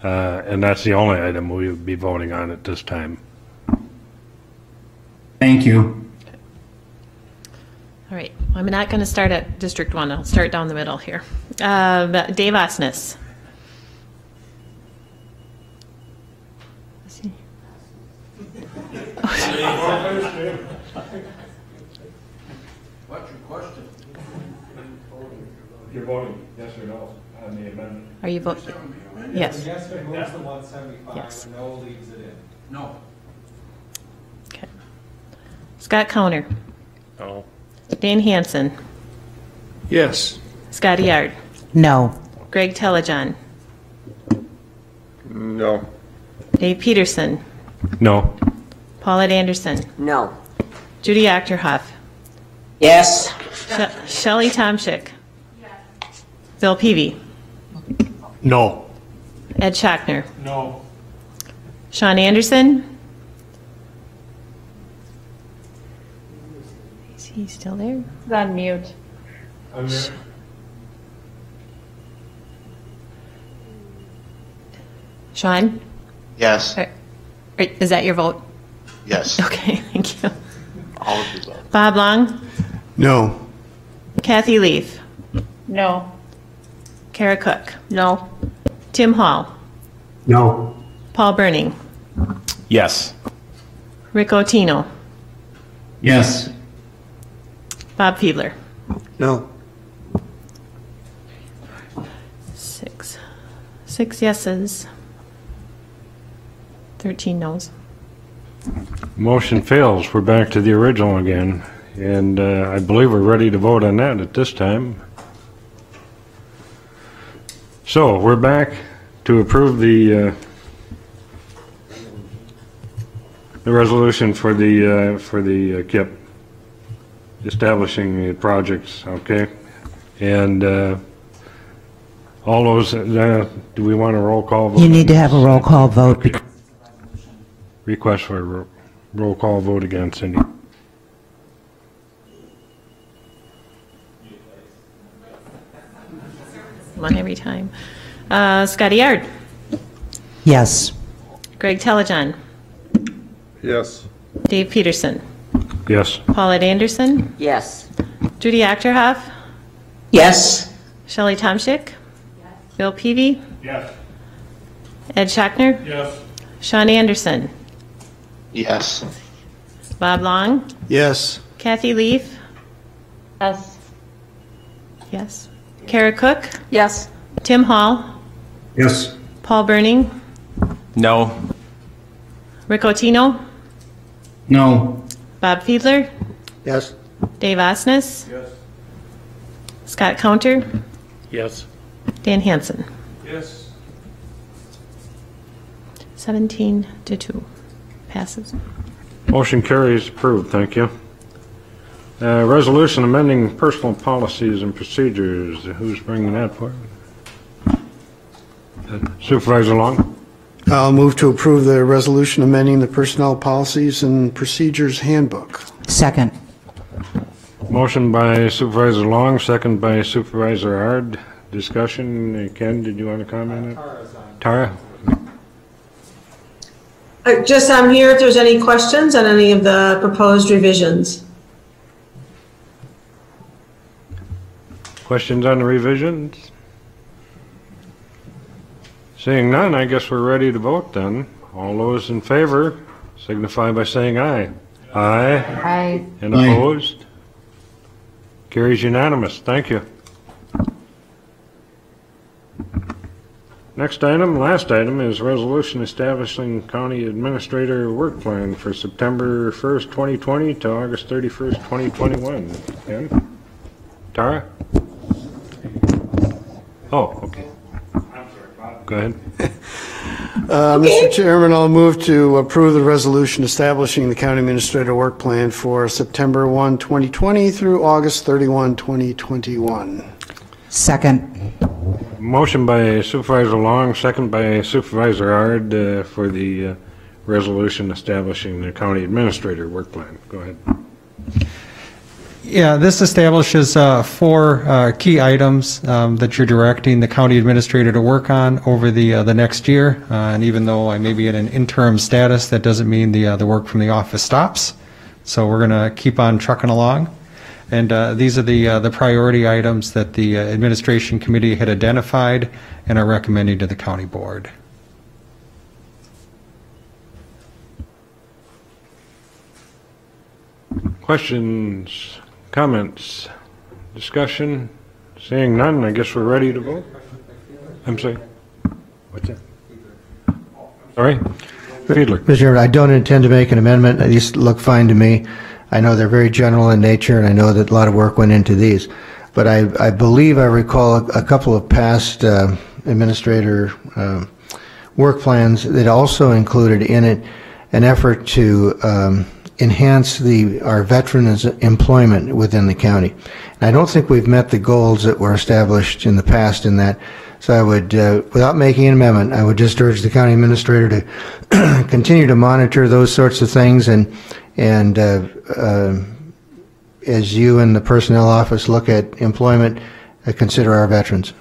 And that's the only item we would be voting on at this time. Thank you. All right, I'm not going to start at District 1. I'll start down the middle here. Dave Osnes. What's your question? You're voting yes or no on the amendment? Are you voting? Yes. Yes removes the 175, yes. No leaves it in. No. Okay. Scott Counter. No. Dan Hansen. Yes. Scotty Yard. No. Greg Telejohn. No. Dave Peterson. No. Paulette Anderson. No. Judy Achterhoff. Yes. Shelley Tomczyk. Bill Peavy. No. Ed Schockner. No. Sean Anderson. Is he still there? He's on mute. Sean? Yes. Is that your vote? Yes. Okay, thank you. All of the vote. Bob Long? No. Kathy Leaf? No. Kara Cook? No. Tim Hall? No. Paul Burning? Yes. Rick Otino? Yes. Bob Fiedler? No. 6 yeses. 13 noes. Motion fails. We're back to the original again. And I believe we're ready to vote on that at this time. So we're back to approve the resolution for the KIP, establishing the projects, okay? And all those, do we want a roll call vote? You need to have a roll call vote. Okay. Request for a roll call vote again, Cindy. One every time. Scotty Yard. Yes. Greg Telejohn. Yes. Dave Peterson. Yes. Paulette Anderson. Yes. Judy Achterhoff. Yes. Shelley Tomschick. Bill Peavy. Yes. Ed Schachner. Yes. Sean Anderson. Yes. Bob Long. Yes. Kathy Leaf. Yes. Yes. Kara Cook. Yes. Tim Hall. Yes. Paul Burning. No. Rick Otino. No. Bob Fiedler. Yes. Dave Osnes. Yes. Scott Counter. Yes. Dan Hansen. Yes. 17-2. Passes. Motion carries, approved, thank you. Resolution amending personal policies and procedures. Who's bringing that forward? Supervisor Long? I'll move to approve the resolution amending the Personnel Policies and Procedures Handbook. Second. Motion by Supervisor Long, second by Supervisor Ard. Discussion. Ken, did you want to comment on it? Tara? I'm here if there's any questions on any of the proposed revisions. Questions on the revisions? Seeing none, I guess we're ready to vote then. All those in favor signify by saying aye. Aye. Aye. And opposed? Carries unanimous. Thank you. Next item, last item, is resolution establishing county administrator work plan for September 1st, 2020 to August 31st, 2021. Ken? Tara? Oh, okay. Go ahead. Mr. Chairman, I'll move to approve the resolution establishing the county administrator work plan for September 1, 2020 through August 31, 2021. Second. Motion by Supervisor Long, second by Supervisor Ard for the resolution establishing the county administrator work plan. Go ahead. Yeah, this establishes 4 key items that you're directing the county administrator to work on over the next year. And even though I may be in an interim status, that doesn't mean the work from the office stops. So we're going to keep on trucking along. And these are the priority items that the administration committee had identified and are recommending to the county board. Questions, comments, discussion? Seeing none, I guess we're ready to vote. I'm sorry. What's that? Sorry? Fiedler. Mr. Chairman, I don't intend to make an amendment. These look fine to me. I know they're very general in nature, and I know that a lot of work went into these. But I believe I recall a couple of past administrator work plans that also included in it an effort to enhance our veterans' employment within the county. And I don't think we've met the goals that were established in the past in that. So I would, without making an amendment, I would just urge the county administrator to continue to monitor those sorts of things and as you and the personnel office look at employment, consider our veterans.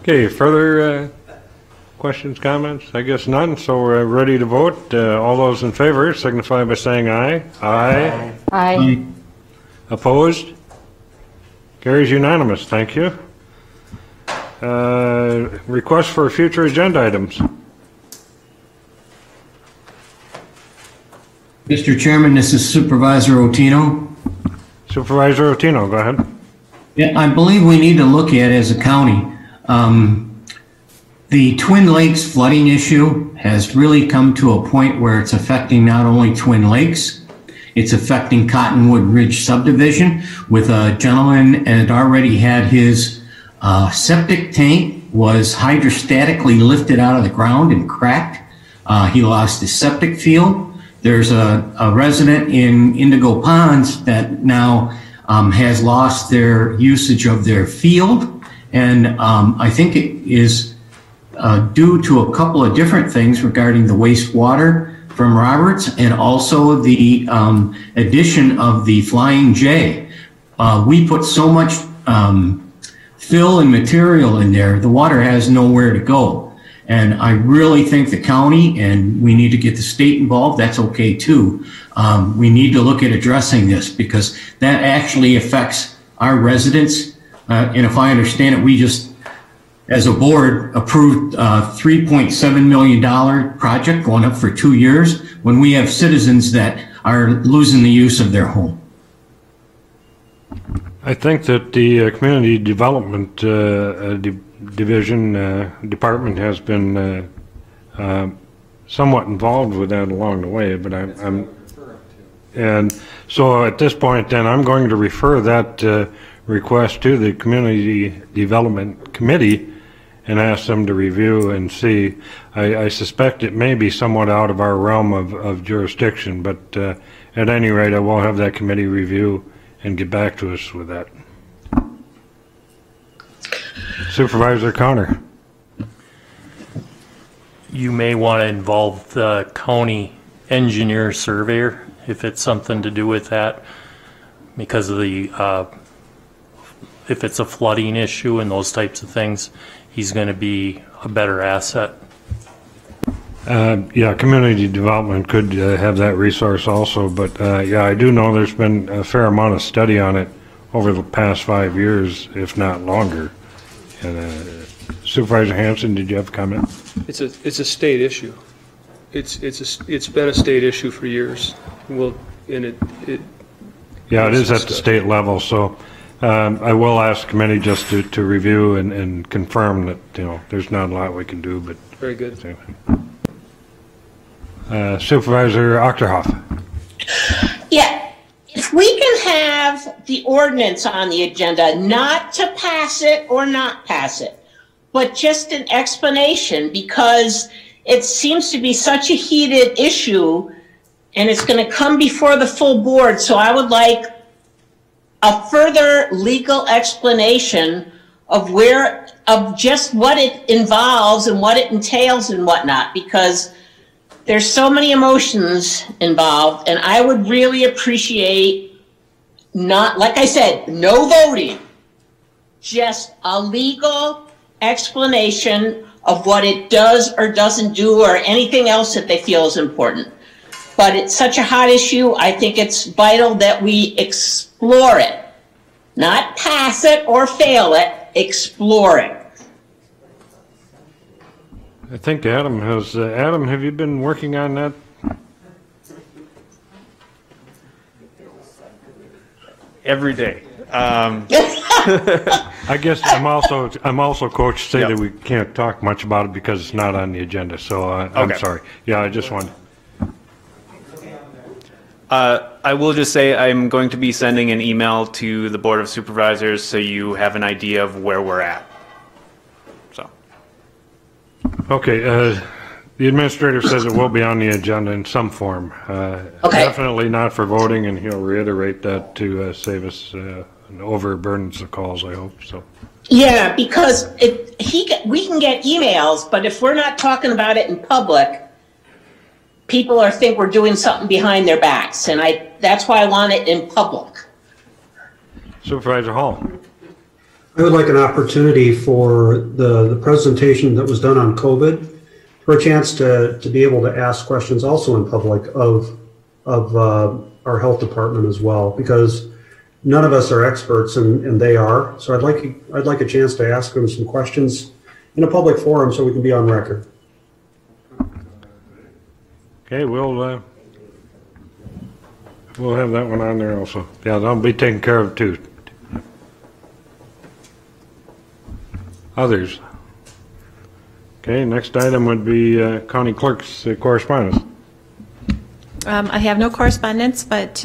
Okay, further questions, comments? I guess none, so we're ready to vote. All those in favor signify by saying aye. Aye. Aye. Opposed? Carries unanimous. Thank you. Request for future agenda items. Mr. Chairman, this is Supervisor Otino. Supervisor Otino, go ahead. Yeah, I believe we need to look at as a county. The Twin Lakes flooding issue has really come to a point where it's affecting not only Twin Lakes, it's affecting Cottonwood Ridge subdivision, with a gentleman that already had his septic tank was hydrostatically lifted out of the ground and cracked. He lost his septic field. There's a resident in Indigo Ponds that now has lost their usage of their field. And I think it is due to a couple of different things regarding the wastewater from Roberts and also the addition of the Flying J. We put so much fill and material in there, the water has nowhere to go. And I really think the county, and we need to get the state involved, that's okay too. We need to look at addressing this because that actually affects our residents. And if I understand it, we just, as a board, approved a $3.7 million project going up for 2 years when we have citizens that are losing the use of their home. I think that the community development department has been somewhat involved with that along the way, but and so at this point then I'm going to refer that request to the Community Development Committee and ask them to review and see. I suspect it may be somewhat out of our realm of jurisdiction, but at any rate I will have that committee review and get back to us with that. Supervisor Connor. You may want to involve the county engineer surveyor if it's something to do with that, because of the if it's a flooding issue and those types of things, he's going to be a better asset. Yeah, community development could have that resource also, but yeah, I do know there's been a fair amount of study on it over the past 5 years, if not longer. And Supervisor Hanson, did you have a comment? It's a state issue. It's been a state issue for years. Well, and it yeah, it is at the state level. So I will ask the committee just to review and confirm that there's not a lot we can do. But very good. Supervisor Achterhoff. Yeah, if we can have the ordinance on the agenda, not to pass it or not pass it, but just an explanation, because it seems to be such a heated issue and it's going to come before the full board. So I would like a further legal explanation of just what it involves and what it entails and whatnot, because there's so many emotions involved, and I would really appreciate not, like I said, no voting, just a legal explanation of what it does or doesn't do or anything else that they feel is important. But it's such a hot issue, I think it's vital that we explore it. Not pass it or fail it, explore it. I think Adam has. Adam, have you been working on that? Every day. I guess I'm also coach say that we can't talk much about it because it's not on the agenda. So I'm sorry. Yeah, I just wanted. I will just say I'm going to be sending an email to the Board of Supervisors so you have an idea of where we're at. So. Okay. The administrator says it will be on the agenda in some form. Definitely not for voting, and he'll reiterate that to save us an overabundance of calls, I hope. So. Yeah, because we can get emails, but if we're not talking about it in public, people think we're doing something behind their backs, and that's why I want it in public. Supervisor Hall. I would like an opportunity for the presentation that was done on COVID, for a chance to be able to ask questions also in public of our health department as well, because none of us are experts and they are. So I'd like a chance to ask them some questions in a public forum so we can be on record. Okay, we'll have that one on there also. Yeah, that'll be taken care of too. Others. Okay, next item would be county clerk's correspondence. I have no correspondence, but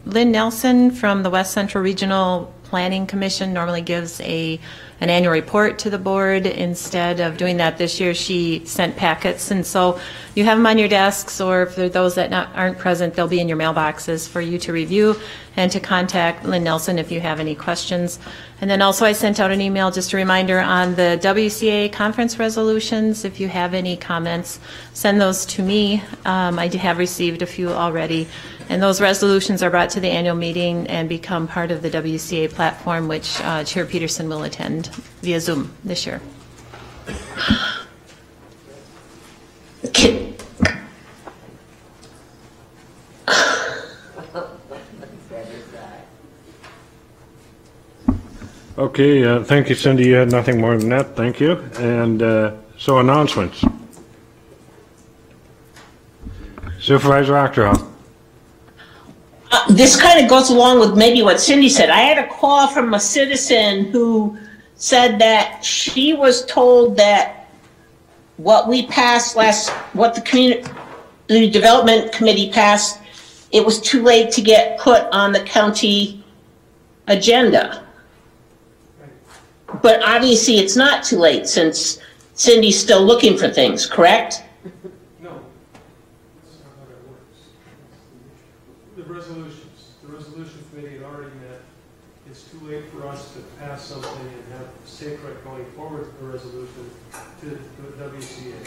Lynn Nelson from the West Central Regional Planning Commission normally gives an annual report to the board. Instead of doing that this year, she sent packets, and so you have them on your desks, or for those that aren't present, they'll be in your mailboxes for you to review and to contact Lynn Nelson if you have any questions. And then also I sent out an email, just a reminder on the WCA conference resolutions. If you have any comments, send those to me. I have received a few already. And those resolutions are brought to the annual meeting and become part of the WCA platform, which Chair Peterson will attend via Zoom this year. Okay, thank you, Cindy. You had nothing more than that. Thank you. And so announcements. Supervisor Octorhoff. This kind of goes along with maybe what Cindy said. I had a call from a citizen who said that she was told that what we passed what the Community Development Committee passed, it was too late to get put on the county agenda. But obviously it's not too late since Cindy's still looking for things, correct? No, that's not how that works. The resolution committee had already met. It's too late for us to pass something and have SACREC going forward with the resolution to the WCA.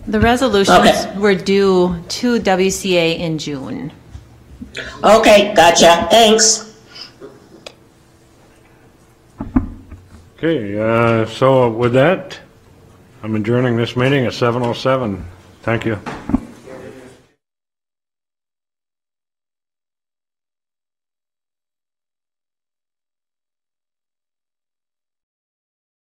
The resolutions were due to WCA in June. Okay, gotcha. Thanks. Okay, so with that, I'm adjourning this meeting at 7:07. Thank you.